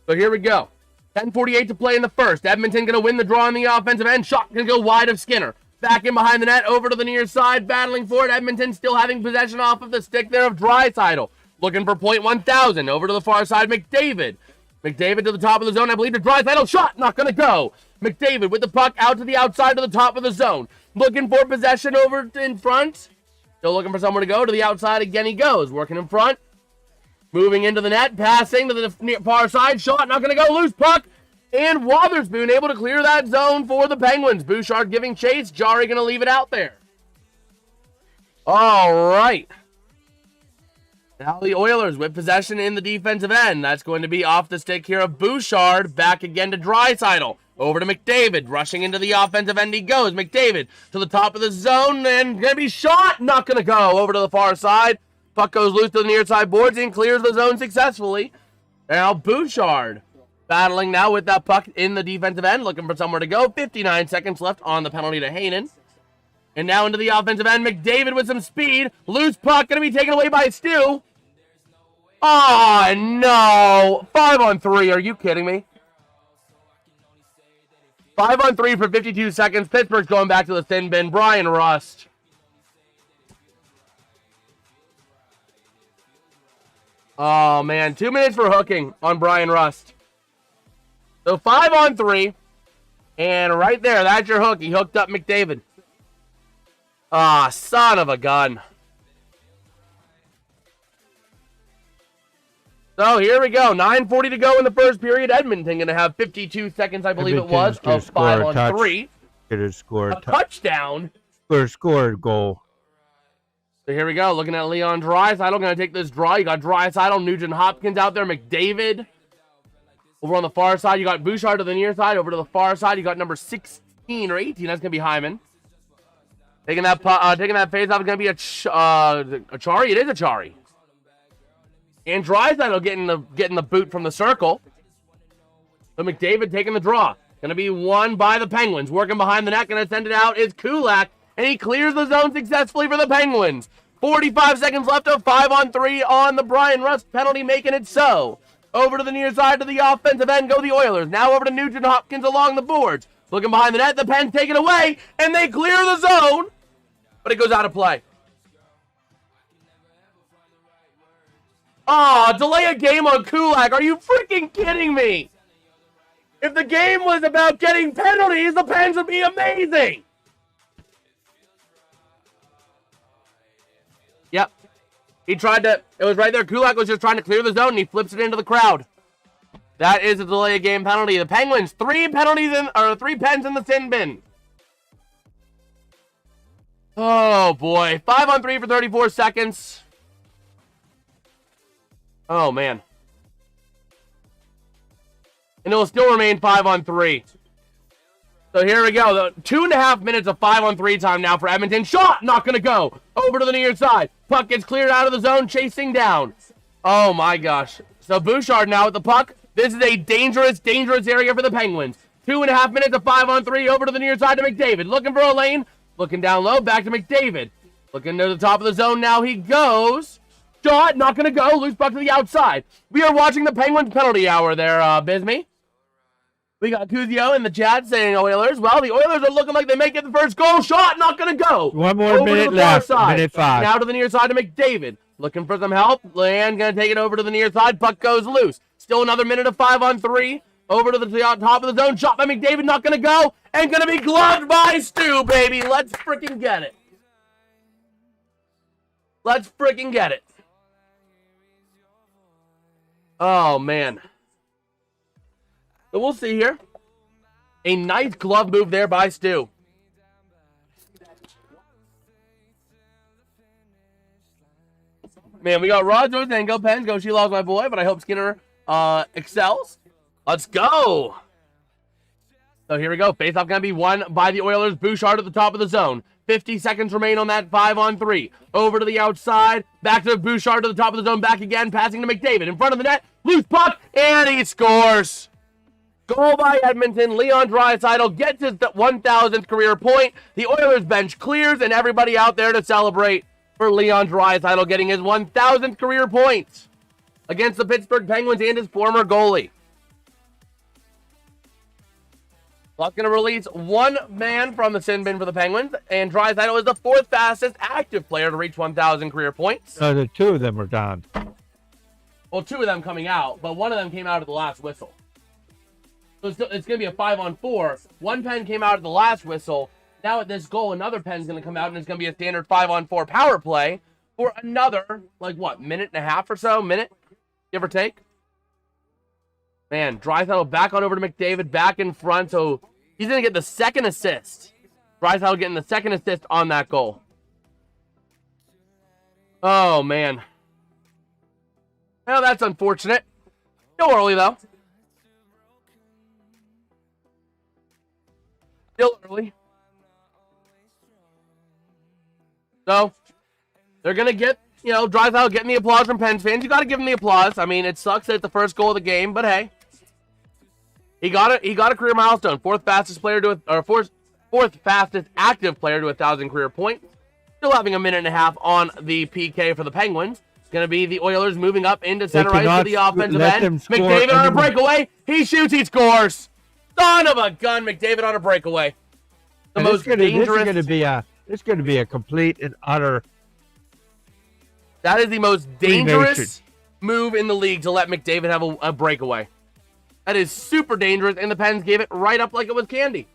So here we go. 10:48 to play in the first. Edmonton going to win the draw on the offensive end. Shot going to go wide of Skinner. Back in behind the net, over to the near side, battling for it. Edmonton still having possession off of the stick there of Draisaitl. Looking for point 1,000. Over to the far side, McDavid. McDavid to the top of the zone, I believe, to Draisaitl. Shot, not going to go. McDavid with the puck out to the outside to the top of the zone. Looking for possession over in front. Still looking for somewhere to go. To the outside again he goes. Working in front. Moving into the net. Passing to the far side. Shot, not going to go. Loose puck. And Wotherspoon able to clear that zone for the Penguins. Bouchard giving chase. Jarry going to leave it out there. All right. Now the Oilers with possession in the defensive end. That's going to be off the stick here of Bouchard. Back again to Draisaitl. Over to McDavid. Rushing into the offensive end he goes. McDavid to the top of the zone. And going to be shot. Not going to go. Over to the far side. Puck goes loose to the near side boards and clears the zone successfully. Now Bouchard battling now with that puck in the defensive end. Looking for somewhere to go. 59 seconds left on the penalty to Hainan. And now into the offensive end. McDavid with some speed. Loose puck. Going to be taken away by Stu. Oh, no. 5-on-3. Are you kidding me? 5-on-3 for 52 seconds. Pittsburgh's going back to the thin bin. Brian Rust. Oh, man. 2 minutes for hooking on Brian Rust. So 5-on-3. And right there, that's your hook. He hooked up McDavid. Ah, son of a gun. So here we go. 9:40 to go in the first period. Edmonton going to have 52 seconds, I believe it was, of 5-on-3. Get a score. A touchdown. Scored goal. So here we go. Looking at Leon Draisaitl. Going to take this draw. You got Draisaitl, Nugent Hopkins out there, McDavid. Over on the far side, you got Bouchard to the near side. Over to the far side, you got number 16 or 18. That's going to be Hyman. Taking that face off is going to be a Chari. It is a Chari. And Draisaitl getting the boot from the circle. But McDavid taking the draw. Going to be won by the Penguins. Working behind the net. Going to send it out is Kulak. And he clears the zone successfully for the Penguins. 45 seconds left of 5-on-3 on the Brian Rust penalty, making it so. Over to the near side to the offensive end go the Oilers. Now over to Nugent Hopkins along the boards. Looking behind the net. The Pens take it away. And they clear the zone. But it goes out of play. Oh, delay a game on Kulak. Are you freaking kidding me? If the game was about getting penalties, the Pens would be amazing. Yep. He tried to, it was right there. Kulak was just trying to clear the zone, and he flips it into the crowd. That is a delay a game penalty. The Penguins, 3 pens in the sin bin. Oh, boy. 5-on-3 for 34 seconds. Oh, man. And it will still remain 5-on-3. So here we go. 2.5 minutes of 5-on-3 time now for Edmonton. Shot! Not going to go. Over to the near side. Puck gets cleared out of the zone. Chasing down. Oh, my gosh. So Bouchard now with the puck. This is a dangerous, dangerous area for the Penguins. 2.5 minutes of 5-on-3 over to the near side to McDavid. Looking for a lane. Looking down low. Back to McDavid. Looking to the top of the zone. Now he goes. Shot. Not going to go. Loose puck to the outside. We are watching the Penguins penalty hour there, Bisme. We got Kuzio in the chat saying Oilers. Well, the Oilers are looking like they may get the first goal. Shot. Not going to go. One more minute left. Minute 5. Now to the near side to McDavid. Looking for some help. Land going to take it over to the near side. Puck goes loose. Still another minute of 5-on-3. Over to the top of the zone. Shot by McDavid. Not going to go. And going to be gloved by Stu, baby. Let's freaking get it. Let's freaking get it. Oh, man. So we'll see here. A nice glove move there by Stu. Man, we got Rod Zorzenko, Pens, go, she loves my boy, but I hope Skinner excels. Let's go. So here we go. Faceoff going to be won by the Oilers. Bouchard at the top of the zone. 50 seconds remain on that 5-on-3. Over to the outside. Back to Bouchard to the top of the zone. Back again. Passing to McDavid. In front of the net. Loose puck. And he scores. Goal by Edmonton. Leon Draisaitl gets his 1,000th career point. The Oilers bench clears and everybody out there to celebrate for Leon Draisaitl getting his 1,000th career point against the Pittsburgh Penguins and his former goalie. Luck's going to release one man from the sin bin for the Penguins, and Draisaitl is the 4th fastest active player to reach 1,000 career points. So the 2 of them are done. Well, 2 of them coming out, but one of them came out at the last whistle. So it's going to be a 5-on-4. One pen came out at the last whistle. Now at this goal, another pen's going to come out, and it's going to be a standard 5-on-4 power play for another, minute and a half or so? Minute? Give or take? Man, Draisaitl back on over to McDavid, back in front, so he's going to get the second assist. Draisaitl getting the second assist on that goal. Oh, man. Well, that's unfortunate. Still early, though. Still early. So, they're going to get, Draisaitl getting the applause from Pens fans. You got to give him the applause. I mean, it sucks that it's the first goal of the game, but hey. He got a career milestone. 4th fastest active player to 1,000 career points. Still having a minute and a half on the PK for the Penguins. It's going to be the Oilers moving up into center ice to the offensive end. McDavid on a breakaway. He shoots, he scores. Son of a gun, McDavid on a breakaway. The most dangerous. This is going to be a complete and utter. That is the most dangerous move in the league to let McDavid have a breakaway. That is super dangerous, and the Pens gave it right up like it was candy.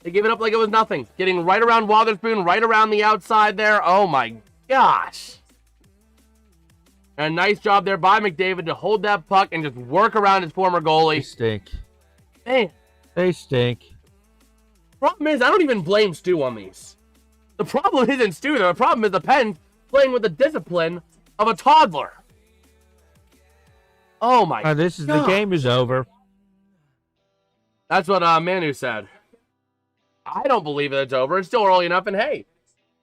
They gave it up like it was nothing. Getting right around Wotherspoon, right around the outside there. Oh my gosh. And a nice job there by McDavid to hold that puck and just work around his former goalie. They stink. Man. They stink. Problem is, I don't even blame Stu on these. The problem isn't Stu, though. The problem is the Pens playing with the discipline of a toddler. Oh my God. The game is over. That's what Manu said. I don't believe that it's over. It's still early enough, and hey,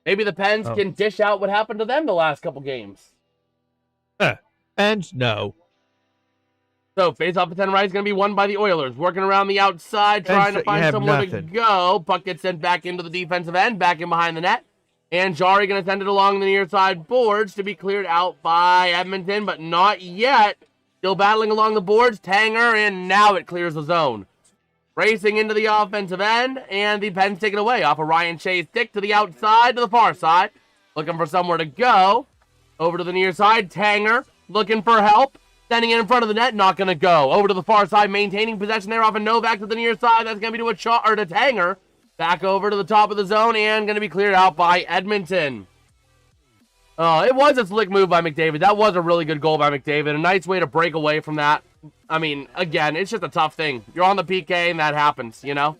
maybe the Pens can dish out what happened to them the last couple games. Pens, no. So, face-off at 10 right is going to be won by the Oilers. Working around the outside, trying to find somewhere to go. Puck gets sent back into the defensive end, back in behind the net. And Jarry going to send it along the near side boards to be cleared out by Edmonton, but not yet. Still battling along the boards. Tanger, and now it clears the zone. Racing into the offensive end, and the Pens take it away off of Ryan Shea's stick to the outside, to the far side. Looking for somewhere to go. Over to the near side. Tanger looking for help. Sending it in front of the net, not going to go. Over to the far side, maintaining possession there off of Novak to the near side. That's going to be to a shot or to Tanger. Back over to the top of the zone and going to be cleared out by Edmonton. It was a slick move by McDavid. That was a really good goal by McDavid. A nice way to break away from that. I mean, again, it's just a tough thing. You're on the PK and that happens, The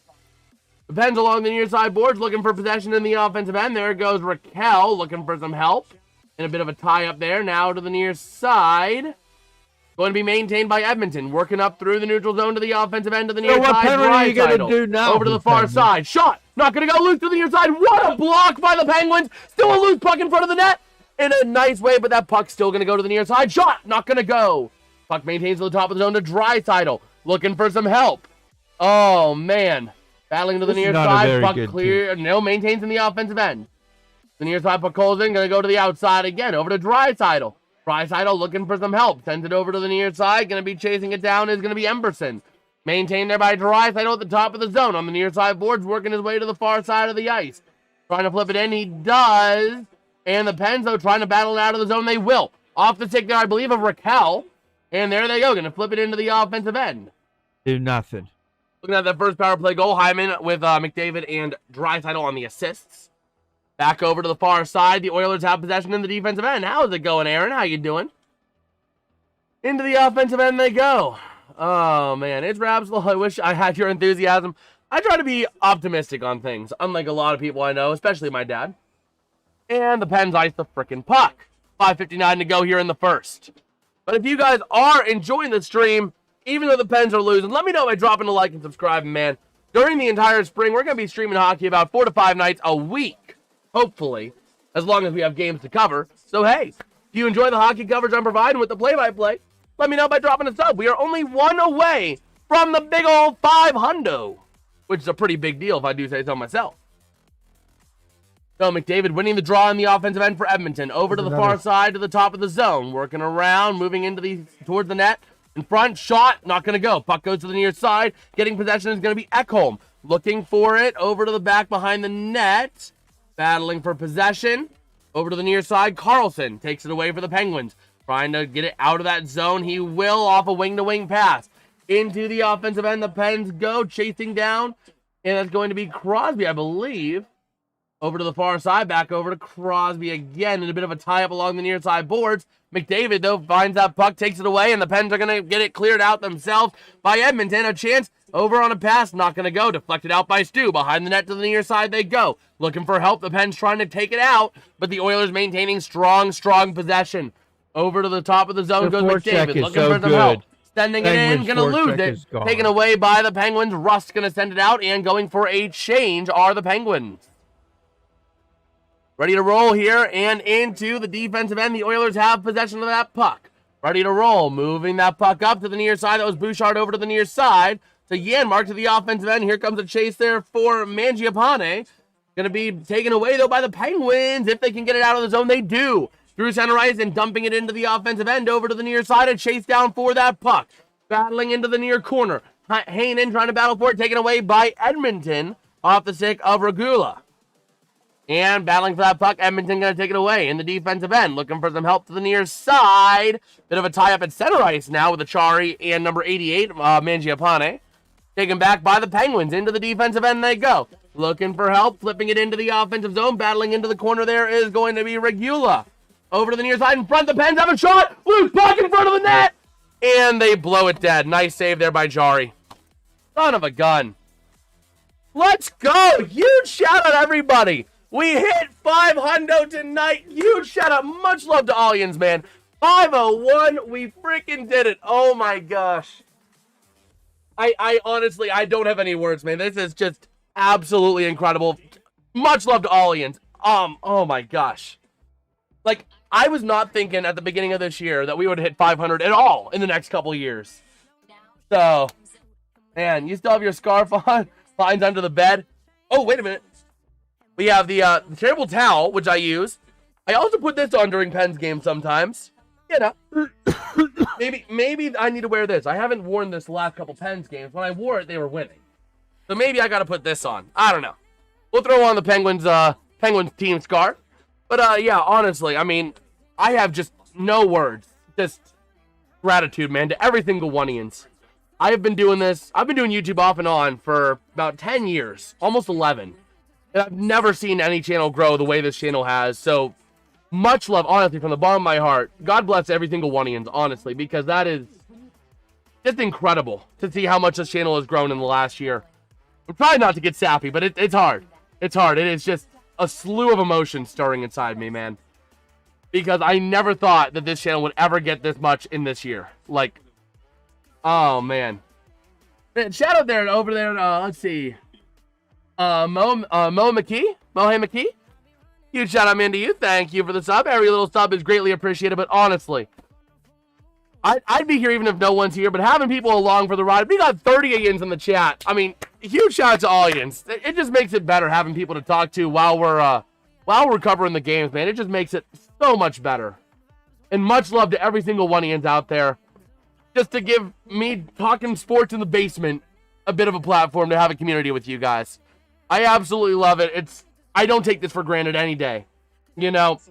Pens along the near side boards looking for possession in the offensive end. There goes Raquel looking for some help. And a bit of a tie up there. Now to the near side. Going to be maintained by Edmonton. Working up through the neutral zone to the offensive end to the near side. What penalty are you going to do now? Over to the far side. Shot. Not going to go loose to the near side. What a block by the Penguins. Still a loose puck in front of the net. in a nice way, but that puck's still going to go to the near side. Shot, not going to go. Puck maintains to the top of the zone to Draisaitl, looking for some help. Oh, man. Battling to the near side, puck clear. No, maintains in the offensive end. The near side puck calls in, going to go to the outside again, over to Draisaitl. Draisaitl looking for some help, sends it over to the near side, going to be chasing it down is going to be Emberson. Maintained there by Draisaitl at the top of the zone on the near side boards, working his way to the far side of the ice. Trying to flip it in, he does. And the Pens, though, trying to battle it out of the zone, they will. Off the stick there, I believe, of Raquel. And there they go, going to flip it into the offensive end. Do nothing. Looking at that first power play goal, Hyman with McDavid and Draisaitl on the assists. Back over to the far side, the Oilers have possession in the defensive end. How's it going, Aaron? How you doing? Into the offensive end they go. Oh, man, it's Rapslow. I wish I had your enthusiasm. I try to be optimistic on things, unlike a lot of people I know, especially my dad. And the Pens ice the frickin' puck. 5:59 to go here in the first. But if you guys are enjoying the stream, even though the Pens are losing, let me know by dropping a like and subscribing, man. During the entire spring, we're going to be streaming hockey about 4 to 5 nights a week, hopefully, as long as we have games to cover. So, hey, if you enjoy the hockey coverage I'm providing with the play-by-play, let me know by dropping a sub. We are only one away from the big old 500, which is a pretty big deal if I do say so myself. So McDavid winning the draw in the offensive end for Edmonton. Over to the far side to the top of the zone. Working around, moving into towards the net. In front, shot, not going to go. Puck goes to the near side. Getting possession is going to be Ekholm. Looking for it. Over to the back behind the net. Battling for possession. Over to the near side. Carlson takes it away for the Penguins. Trying to get it out of that zone. He will off a wing-to-wing pass. Into the offensive end, the Pens go. Chasing down. And that's going to be Crosby, I believe. Over to the far side, back over to Crosby again, and a bit of a tie-up along the near side boards. McDavid, though, finds that puck, takes it away, and the Pens are going to get it cleared out themselves by Edmonton. A chance over on a pass, not going to go. Deflected out by Stu. Behind the net to the near side they go. Looking for help. The Pens trying to take it out, but the Oilers maintaining strong possession. Over to the top of the zone goes McDavid, looking for some help. Sending it in, going to lose it. Taken away by the Penguins. Rust going to send it out, and going for a change are the Penguins. Ready to roll here and into the defensive end. The Oilers have possession of that puck. Ready to roll. Moving that puck up to the near side. That was Bouchard over to the near side. To Janmark to the offensive end. Here comes a chase there for Mangiapane. Going to be taken away, though, by the Penguins. If they can get it out of the zone, they do. Through center ice and dumping it into the offensive end. Over to the near side. A chase down for that puck. Battling into the near corner. Heinen trying to battle for it. Taken away by Edmonton. Off the stick of Regula. And battling for that puck, Edmonton going to take it away in the defensive end. Looking for some help to the near side. Bit of a tie-up at center ice now with Achari and number 88, Mangiapane. Taken back by the Penguins. Into the defensive end they go. Looking for help, flipping it into the offensive zone. Battling into the corner there is going to be Regula. Over to the near side in front. The Pens have a shot. Loose puck in front of the net. And they blow it dead. Nice save there by Jarry. Son of a gun. Let's go. Huge shout out, everybody. We hit 500 tonight. Huge shout out. Much love to Aliens, man. 501. We freaking did it. Oh my gosh. I honestly, I don't have any words, man. This is just absolutely incredible. Much love to Aliens. Oh my gosh. Like, I was not thinking at the beginning of this year that we would hit 500 at all in the next couple of years. So, man, you still have your scarf on? Mine's under the bed. Oh, wait a minute. We have the terrible towel, which I use. I also put this on during Pens games sometimes. You know. maybe I need to wear this. I haven't worn this the last couple Pens games. When I wore it, they were winning. So maybe I got to put this on. I don't know. We'll throw on the Penguins team scarf. But, yeah, honestly, I mean, I have just no words. Just gratitude, man, to every single one-ians. I have been doing this. I've been doing YouTube off and on for about 10 years. Almost 11. And I've never seen any channel grow the way this channel has. So, much love, honestly, from the bottom of my heart. God bless every single one-ians, honestly, because that is just incredible to see how much this channel has grown in the last year. I'm trying not to get sappy, but it's hard. It's hard. It is just a slew of emotions stirring inside me, man. Because I never thought that this channel would ever get this much in this year. Like, oh, man. Shout out there, over there, let's see. Mohe McKee? Huge shout out, man, to you. Thank you for the sub. Every little sub is greatly appreciated, but honestly, I'd be here even if no one's here, but having people along for the ride. We got 30 Ians in the chat. I mean, huge shout out to all Ians. It just makes it better having people to talk to while we're covering the games, man. It just makes it so much better. And much love to every single one Ians out there. Just to give me talking sports in the basement a bit of a platform to have a community with you guys. I absolutely love it. I don't take this for granted any day. You know,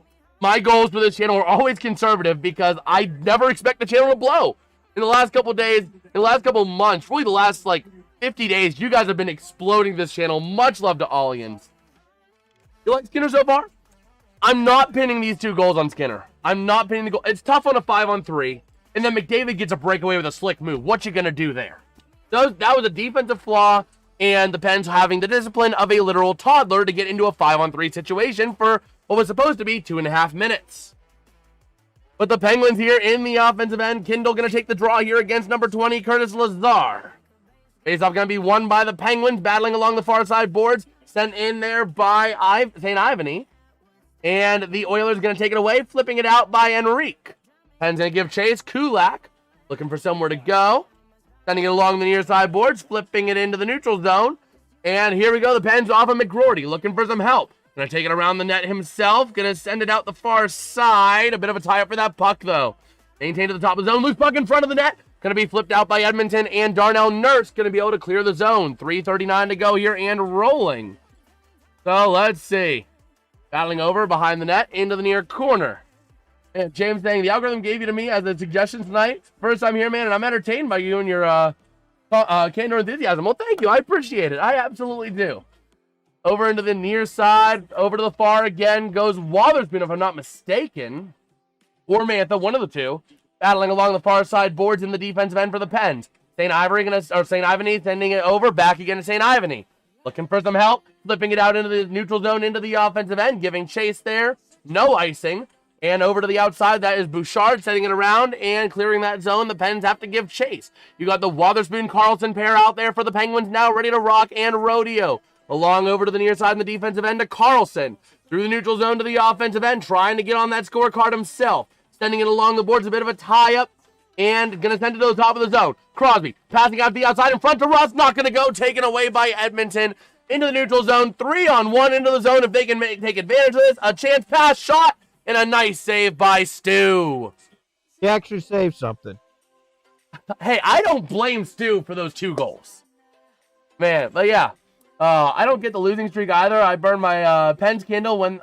my goals for this channel are always conservative because I never expect the channel to blow. In the last couple of days, in the last couple of months, really the last 50 days, you guys have been exploding this channel. Much love to all Ians. You like Skinner so far? I'm not pinning these 2 goals on Skinner. I'm not pinning the goal. It's tough on a 5-on-3. And then McDavid gets a breakaway with a slick move. What you going to do there? That was a defensive flaw. And the Pens having the discipline of a literal toddler to get into a 5-on-3 situation for what was supposed to be 2.5 minutes. But the Penguins here in the offensive end. Kindle going to take the draw here against number 20, Curtis Lazar. Faceoff going to be won by the Penguins, battling along the far side boards. Sent in there by St. Ivany. And the Oilers going to take it away, flipping it out by Enrique. Pens going to give chase. Kulak looking for somewhere to go. Sending it along the near side boards, flipping it into the neutral zone. And here we go. The Pens off of McGroarty, looking for some help. Going to take it around the net himself. Going to send it out the far side. A bit of a tie-up for that puck, though. Maintained to the top of the zone. Loose puck in front of the net. Going to be flipped out by Edmonton. And Darnell Nurse going to be able to clear the zone. 3:39 to go here and rolling. So let's see. Battling over behind the net into the near corner. And James saying, the algorithm gave you to me as a suggestion tonight. First time here, man, and I'm entertained by you and your candor enthusiasm. Well, thank you. I appreciate it. I absolutely do. Over into the near side. Over to the far again goes Wotherspoon, if I'm not mistaken. Or Mantha, one of the two. Battling along the far side boards in the defensive end for the Pens. St. Ivany sending it over. Back again to St. Ivany. Looking for some help. Flipping it out into the neutral zone, into the offensive end. Giving chase there. No icing. And over to the outside, that is Bouchard setting it around and clearing that zone. The Pens have to give chase. You got the Wotherspoon-Carlson pair out there for the Penguins now, ready to rock and rodeo. Along over to the near side in the defensive end to Carlson. Through the neutral zone to the offensive end, trying to get on that scorecard himself. Sending it along the boards, a bit of a tie-up. And going to send it to the top of the zone. Crosby passing out to the outside in front to Russ. Not going to go. Taken away by Edmonton. Into the neutral zone. 3-on-1 into the zone if they can take advantage of this. A chance pass, shot. And a nice save by Stu. He actually saved something. Hey, I don't blame Stu for those 2 goals. Man, but yeah. I don't get the losing streak either. I burn my Pens Kindle when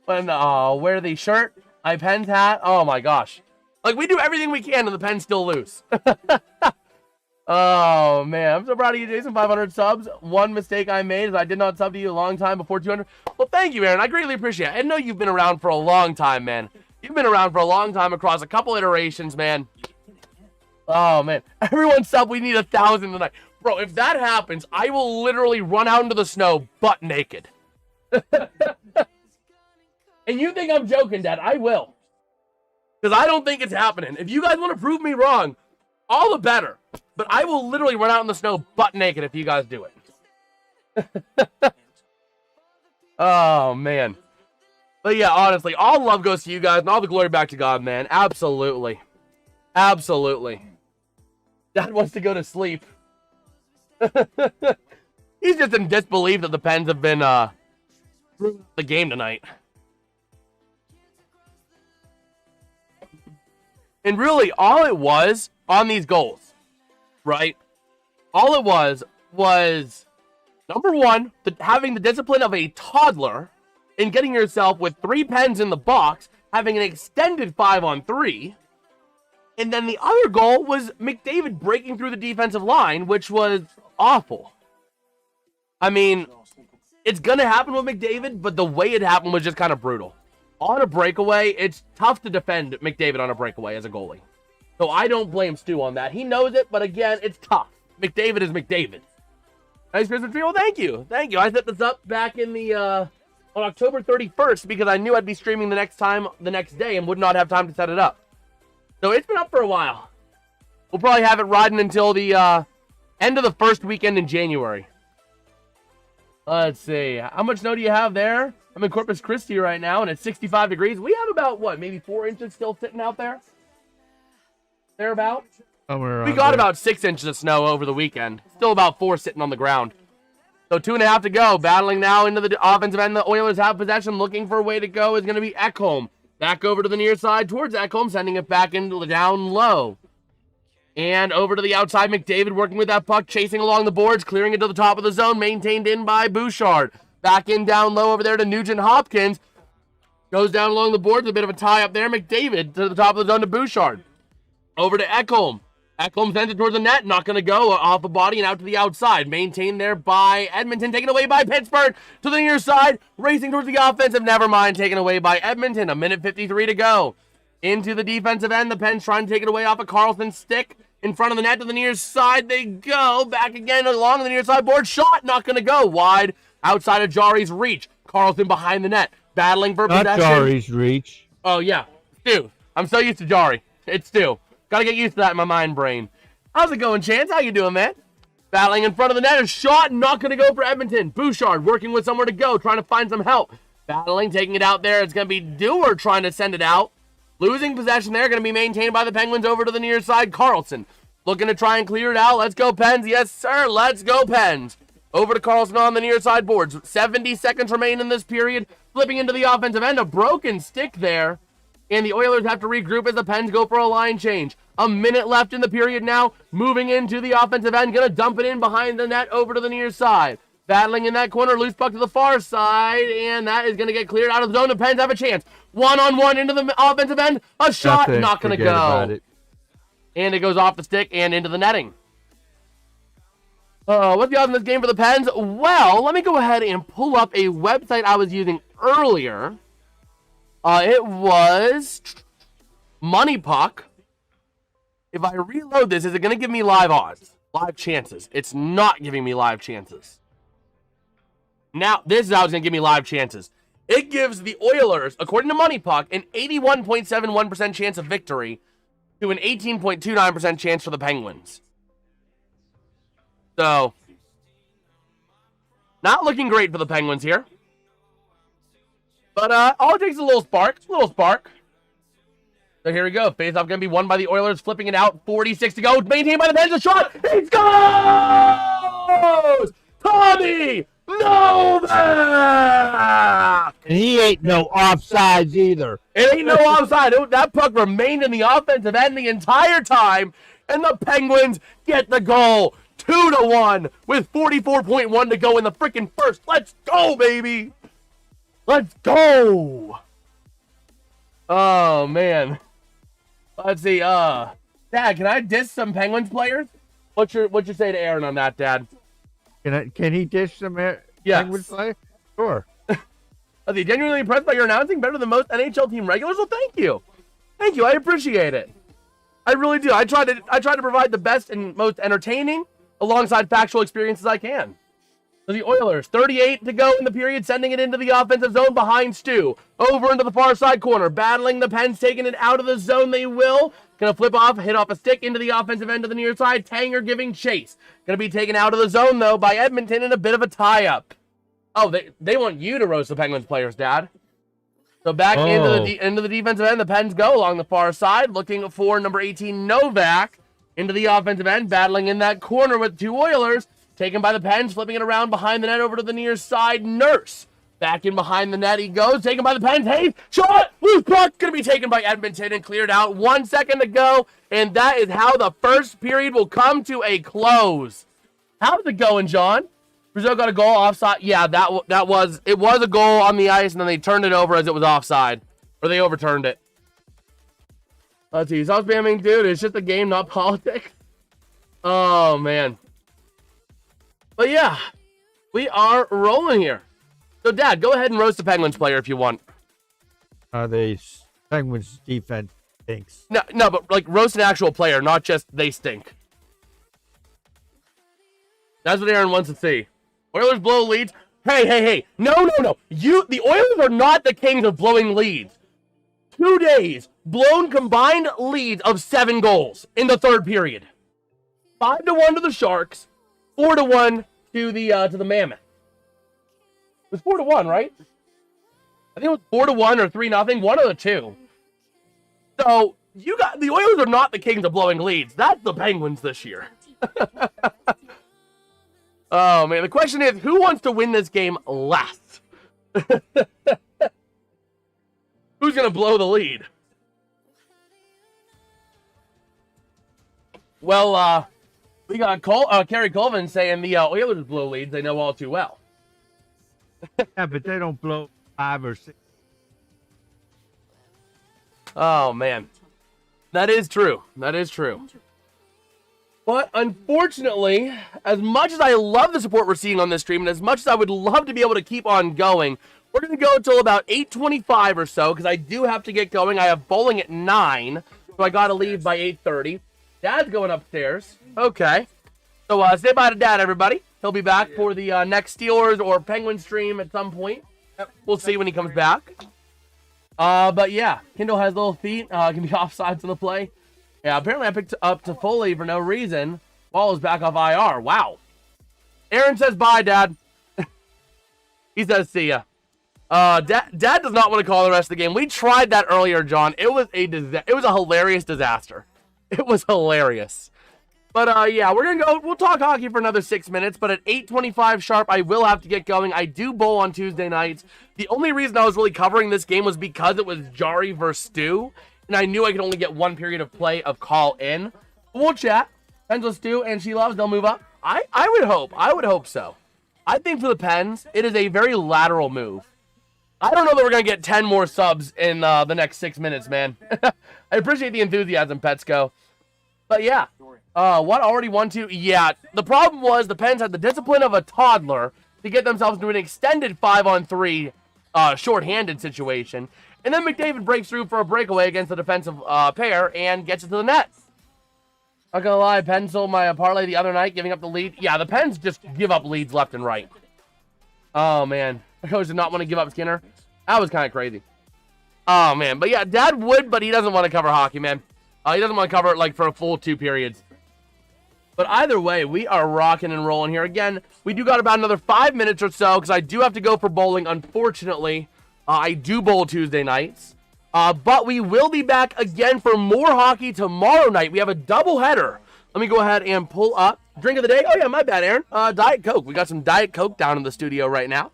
wear the shirt, my Pens hat. Oh my gosh. We do everything we can and the Pens still lose. Oh man, I'm so proud of you, Jason. 500 subs. One mistake I made is I did not sub to you a long time before 200. Well, thank you, Aaron. I greatly appreciate it. I know you've been around for a long time, man. You've been around for a long time across a couple iterations, man. Oh man, everyone sub. We need 1,000 tonight, bro. If that happens, I will literally run out into the snow butt naked. And you think I'm joking, Dad? I will, because I don't think it's happening. If you guys want to prove me wrong, all the better. But I will literally run out in the snow butt naked if you guys do it. Oh, man. But yeah, honestly, all love goes to you guys and all the glory back to God, man. Absolutely. Absolutely. Dad wants to go to sleep. He's just in disbelief that the Pens have been the game tonight. And really, all it was on these goals, right? All it was number one, having the discipline of a toddler and getting yourself with 3 Pens in the box, having an extended 5-on-3. And then the other goal was McDavid breaking through the defensive line, which was awful. I mean, it's going to happen with McDavid, but the way it happened was just kind of brutal. On a breakaway, it's tough to defend McDavid on a breakaway as a goalie. So I don't blame Stu on that. He knows it, but again, it's tough. McDavid is McDavid. Nice Christmas tree. Well, thank you. Thank you. I set this up back in the on October 31st because I knew I'd be streaming the next day and would not have time to set it up. So it's been up for a while. We'll probably have it riding until the end of the first weekend in January. Let's see. How much snow do you have there? I'm in Corpus Christi right now, and it's 65 degrees. We have about, what, maybe 4 inches still sitting out there? Thereabout? We got about 6 inches of snow over the weekend. Still about 4 sitting on the ground. So 2.5 to go. Battling now into the offensive end. The Oilers have possession. Looking for a way to go is going to be Ekholm. Back over to the near side towards Ekholm, sending it back into down low. And over to the outside, McDavid working with that puck, chasing along the boards, clearing it to the top of the zone, maintained in by Bouchard. Back in down low over there to Nugent Hopkins. Goes down along the boards, a bit of a tie up there. McDavid to the top of the zone to Bouchard. Over to Ekholm. Ekholm sends it towards the net, not going to go, off the body and out to the outside. Maintained there by Edmonton, taken away by Pittsburgh to the near side, racing towards the offensive, never mind, taken away by Edmonton. 1:53 to go. Into the defensive end, the Pens trying to take it away off of Carlson's stick. In front of the net to the near side, they go. Back again along the near side board, shot, not going to go. Wide, outside of Jarry's reach. Carlson behind the net, battling for possession. Not Jarry's reach. Oh, yeah. Stu, I'm so used to Jarry. It's Stu. Gotta get used to that in my mind brain. How's it going, Chance? How you doing, man? Battling in front of the net. A shot. Not going to go for Edmonton. Bouchard working with somewhere to go. Trying to find some help. Battling. Taking it out there. It's going to be Dewar trying to send it out. Losing possession there. Going to be maintained by the Penguins over to the near side. Carlson looking to try and clear it out. Let's go, Pens. Yes, sir. Let's go, Pens. Over to Carlson on the near side boards. 70 seconds remain in this period. Flipping into the offensive end. A broken stick there. And the Oilers have to regroup as the Pens go for a line change. A minute left in the period now. Moving into the offensive end. Going to dump it in behind the net over to the near side. Battling in that corner. Loose puck to the far side. And that is going to get cleared out of the zone. The Pens have a chance. One-on-one into the offensive end. A shot. Not going to go. And it goes off the stick and into the netting. What's the odds in this game for the Pens? Well, let me go ahead and pull up a website I was using earlier. It was Money Puck. If I reload this, is it going to give me live odds? Live chances. It's not giving me live chances. Now, this is how it's going to give me live chances. It gives the Oilers, according to Money Puck, an 81.71% chance of victory to an 18.29% chance for the Penguins. So, not looking great for the Penguins here. But all it takes is a little spark. So here we go. Face-off going to be won by the Oilers. Flipping it out. 46 to go. Maintained by the Pens. A shot. He scores! Tommy Novak! And he ain't no offsides either. It ain't no offside. That puck remained in the offensive end the entire time. And the Penguins get the goal. 2-1 with 44.1 to go in the freaking first. Let's go, baby. Let's go! Oh, man. Let's see, Dad, can I diss some Penguins players? What's your say to Aaron on that, Dad? Can he dish some Penguins players? Sure. Are they genuinely impressed by your announcing? Better than most NHL team regulars? Well, thank you. Thank you, I appreciate it. I really do. I try to provide the best and most entertaining alongside factual experiences I can. So the Oilers, 38 to go in the period, sending it into the offensive zone behind Stu. Over into the far side corner, battling the Pens, taking it out of the zone. They will. Going to flip off, hit off a stick into the offensive end of the near side. Tanger giving chase. Going to be taken out of the zone, though, by Edmonton in a bit of a tie-up. Oh, they want you to roast the Penguins players, Dad. So back into the defensive end, the Pens go along the far side, looking for number 18, Novak, into the offensive end, battling in that corner with two Oilers. Taken by the Pens, flipping it around behind the net over to the near side. Nurse. Back in behind the net he goes. Taken by the Pens. Hayes. Shot. Loose puck. Going to be taken by Edmonton and cleared out. 1 second to go. And that is how the first period will come to a close. How's it going, John? Brazil got a goal offside. Yeah, that was a goal on the ice, and then they turned it over as it was offside. Or they overturned it. Let's see. Stop spamming, dude. It's just a game, not politics. Oh, man. But yeah, we are rolling here. So, Dad, go ahead and roast the Penguins player if you want. The Penguins defense stinks. No, but like roast an actual player, not just they stink. That's what Aaron wants to see. Oilers blow leads. Hey. No. The Oilers are not the kings of blowing leads. 2 days, blown combined leads of 7 goals in the third period. 5-1 to the Sharks. 4-1 to the Mammoth. was 4-1, right? I think it was 4-1 or 3-0, one of the two. So the Oilers are not the kings of blowing leads. That's the Penguins this year. Oh man, the question is, who wants to win this game last? Who's gonna blow the lead? Well, we got Kerry Colvin saying the Oilers blow leads they know all too well. Yeah, but they don't blow 5 or 6. Oh man, that is true. That is true. But unfortunately, as much as I love the support we're seeing on this stream, and as much as I would love to be able to keep on going, we're going to go until about 8:25 or so, because I do have to get going. I have bowling at 9, so I got to leave by 8:30. Dad's going upstairs. Okay. So say bye to Dad, everybody. He'll be back for the next Steelers or Penguin stream at some point. We'll see when he comes back. But yeah, Kindle has little feet. Can be offsides on the play. Yeah, apparently I picked up Toffoli for no reason. Ball is back off IR. Wow. Aaron says bye, Dad. He says see ya. Dad does not want to call the rest of the game. We tried that earlier, John. It was a hilarious disaster. It was hilarious. But yeah, we're gonna go. We'll talk hockey for another 6 minutes. But at 8:25 sharp, I will have to get going. I do bowl on Tuesday nights. The only reason I was really covering this game was because it was Jarry versus Stu, and I knew I could only get one period of play of call in. We'll chat. Pens with Stu and She Loves. They'll move up. I would hope so. I think for the Pens, it is a very lateral move. I don't know that we're gonna get 10 more subs in the next 6 minutes, man. I appreciate the enthusiasm, Petsko. But yeah. What, already 1-2? Yeah, the problem was the Pens had the discipline of a toddler to get themselves into an extended 5-on-3 shorthanded situation. And then McDavid breaks through for a breakaway against the defensive pair and gets it to the net. Not gonna lie, Pens sold my parlay the other night, giving up the lead. Yeah, the Pens just give up leads left and right. Oh, man. The coach did not want to give up Skinner. That was kind of crazy. Oh, man. But yeah, Dad would, but he doesn't want to cover hockey, man. He doesn't want to cover it like for a full 2 periods. But either way, we are rocking and rolling here. Again, we do got about another 5 minutes or so, because I do have to go for bowling, unfortunately. I do bowl Tuesday nights. But we will be back again for more hockey tomorrow night. We have a doubleheader. Let me go ahead and pull up. Drink of the day. Oh, yeah, my bad, Aaron. Diet Coke. We got some Diet Coke down in the studio right now.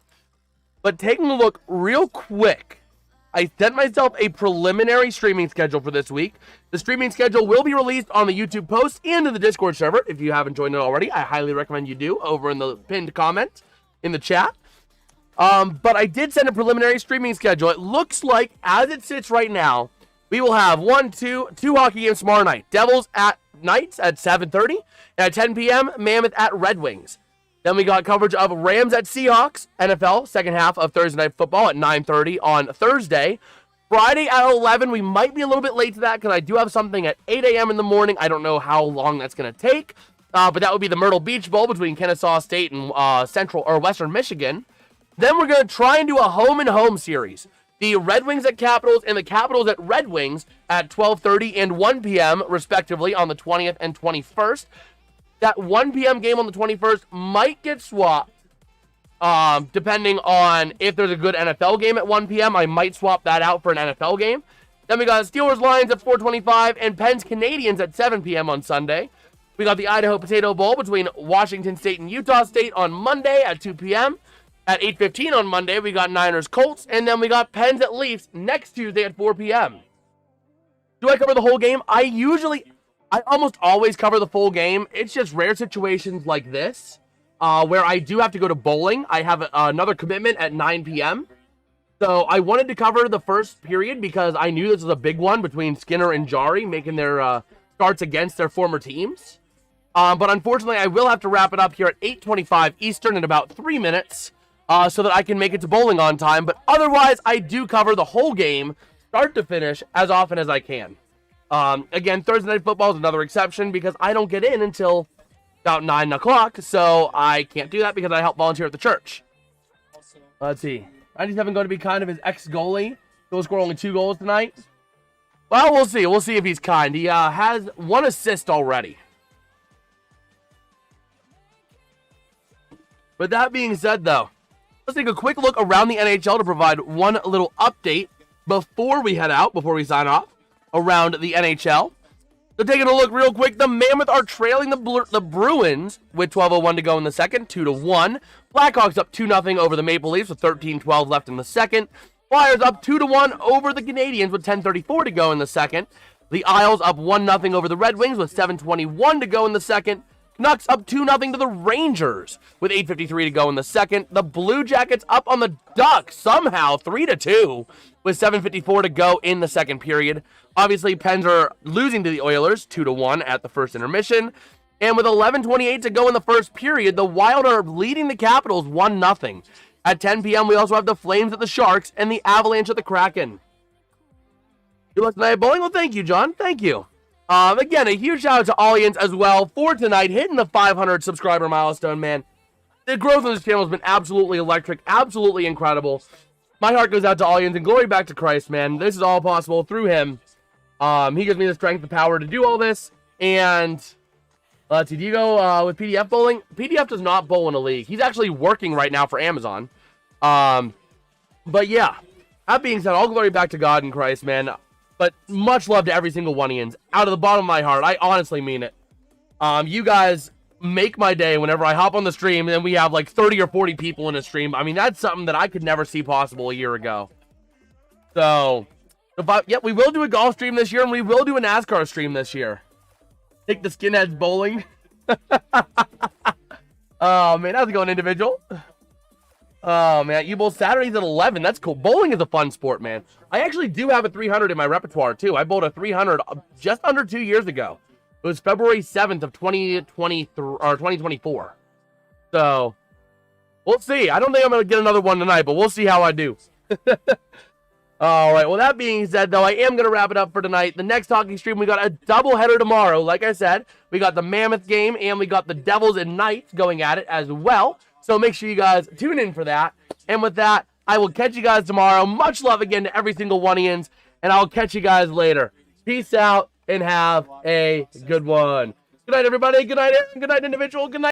But taking a look real quick, I sent myself a preliminary streaming schedule for this week. The streaming schedule will be released on the YouTube post and in the Discord server. If you haven't joined it already, I highly recommend you do over in the pinned comment in the chat. But I did send a preliminary streaming schedule. It looks like, as it sits right now, we will have two hockey games tomorrow night. Devils at Knights at 7:30, and at 10 p.m., Mammoth at Red Wings. Then we got coverage of Rams at Seahawks, NFL, second half of Thursday Night Football at 9:30 on Thursday. Friday at 11, we might be a little bit late to that because I do have something at 8 a.m. in the morning. I don't know how long that's going to take, but that would be the Myrtle Beach Bowl between Kennesaw State and Central or Western Michigan. Then we're going to try and do a home-and-home series. The Red Wings at Capitals and the Capitals at Red Wings at 12:30 and 1 p.m. respectively on the 20th and 21st. That 1 p.m. game on the 21st might get swapped, depending on if there's a good NFL game at 1 p.m. I might swap that out for an NFL game. Then we got Steelers Lions at 4:25 and Pens Canadians at 7 p.m. on Sunday. We got the Idaho Potato Bowl between Washington State and Utah State on Monday at 2 p.m. At 8:15 on Monday, we got Niners Colts, and then we got Pens at Leafs next Tuesday at 4 p.m. Do I cover the whole game? I almost always cover the full game. It's just rare situations like this where I do have to go to bowling. I have another commitment at 9 p.m. So I wanted to cover the first period because I knew this was a big one between Skinner and Jarry making their starts against their former teams. But unfortunately, I will have to wrap it up here at 8:25 Eastern in about 3 minutes so that I can make it to bowling on time. But otherwise, I do cover the whole game, start to finish, as often as I can. Again, Thursday Night Football is another exception because I don't get in until about 9 o'clock, so I can't do that because I help volunteer at the church. Let's see. 97 going to be kind of his ex-goalie. He'll score only 2 goals tonight. Well, we'll see. We'll see if he's kind. He has 1 assist already. But that being said, though, Let's take a quick look around the NHL to provide one little update before we head out, before we sign off, around the NHL. So taking a look real quick, the Mammoth are trailing the Bruins with 12:01 to go in the second, 2-1. Blackhawks up 2-0 over the Maple Leafs with 13:12 left in the second. Flyers up 2-1 over the Canadiens with 10:34 to go in the second. The Isles up 1-0 over the Red Wings with 7:21 to go in the second. Canucks up 2-0 to the Rangers with 8:53 to go in the second. The Blue Jackets up on the Ducks somehow 3-2 with 7:54 to go in the second period. Obviously, Pens are losing to the Oilers 2-1 at the first intermission. And with 11:28 to go in the first period, the Wild are leading the Capitals 1-0. At 10 p.m., we also have the Flames at the Sharks and the Avalanche at the Kraken. You listen tonight, bowling? Well, thank you, John. Thank you. Again, a huge shout out to Allians as well for tonight, hitting the 500 subscriber milestone, man. The growth on this channel has been absolutely electric, absolutely incredible. My heart goes out to Allians and glory back to Christ, man. This is all possible through him. He gives me the strength, the power to do all this. And let's see, do you go with PDF bowling? PDF does not bowl in a league. He's actually working right now for Amazon. But yeah, that being said, all glory back to God and Christ, man. But much love to every single one-ians. Out of the bottom of my heart, I honestly mean it. You guys make my day whenever I hop on the stream and we have like 30 or 40 people in a stream. I mean, that's something that I could never see possible a year ago. So, we will do a golf stream this year and we will do a NASCAR stream this year. Take the skinheads bowling. Oh, man, how's it going, individual? Oh, man, you bowl Saturdays at 11. That's cool. Bowling is a fun sport, man. I actually do have a 300 in my repertoire, too. I bowled a 300 just under 2 years ago. It was February 7th of 2024. So, we'll see. I don't think I'm going to get another one tonight, but we'll see how I do. All right, well, that being said, though, I am going to wrap it up for tonight. The next hockey stream, we got a doubleheader tomorrow. Like I said, we got the Mammoth game, and we got the Devils and Knights going at it as well. So make sure you guys tune in for that. And with that, I will catch you guys tomorrow. Much love again to every single one-ians, and I'll catch you guys later. Peace out, and have a good one. Good night, everybody. Good night, Aaron. Good night, individual. Good night.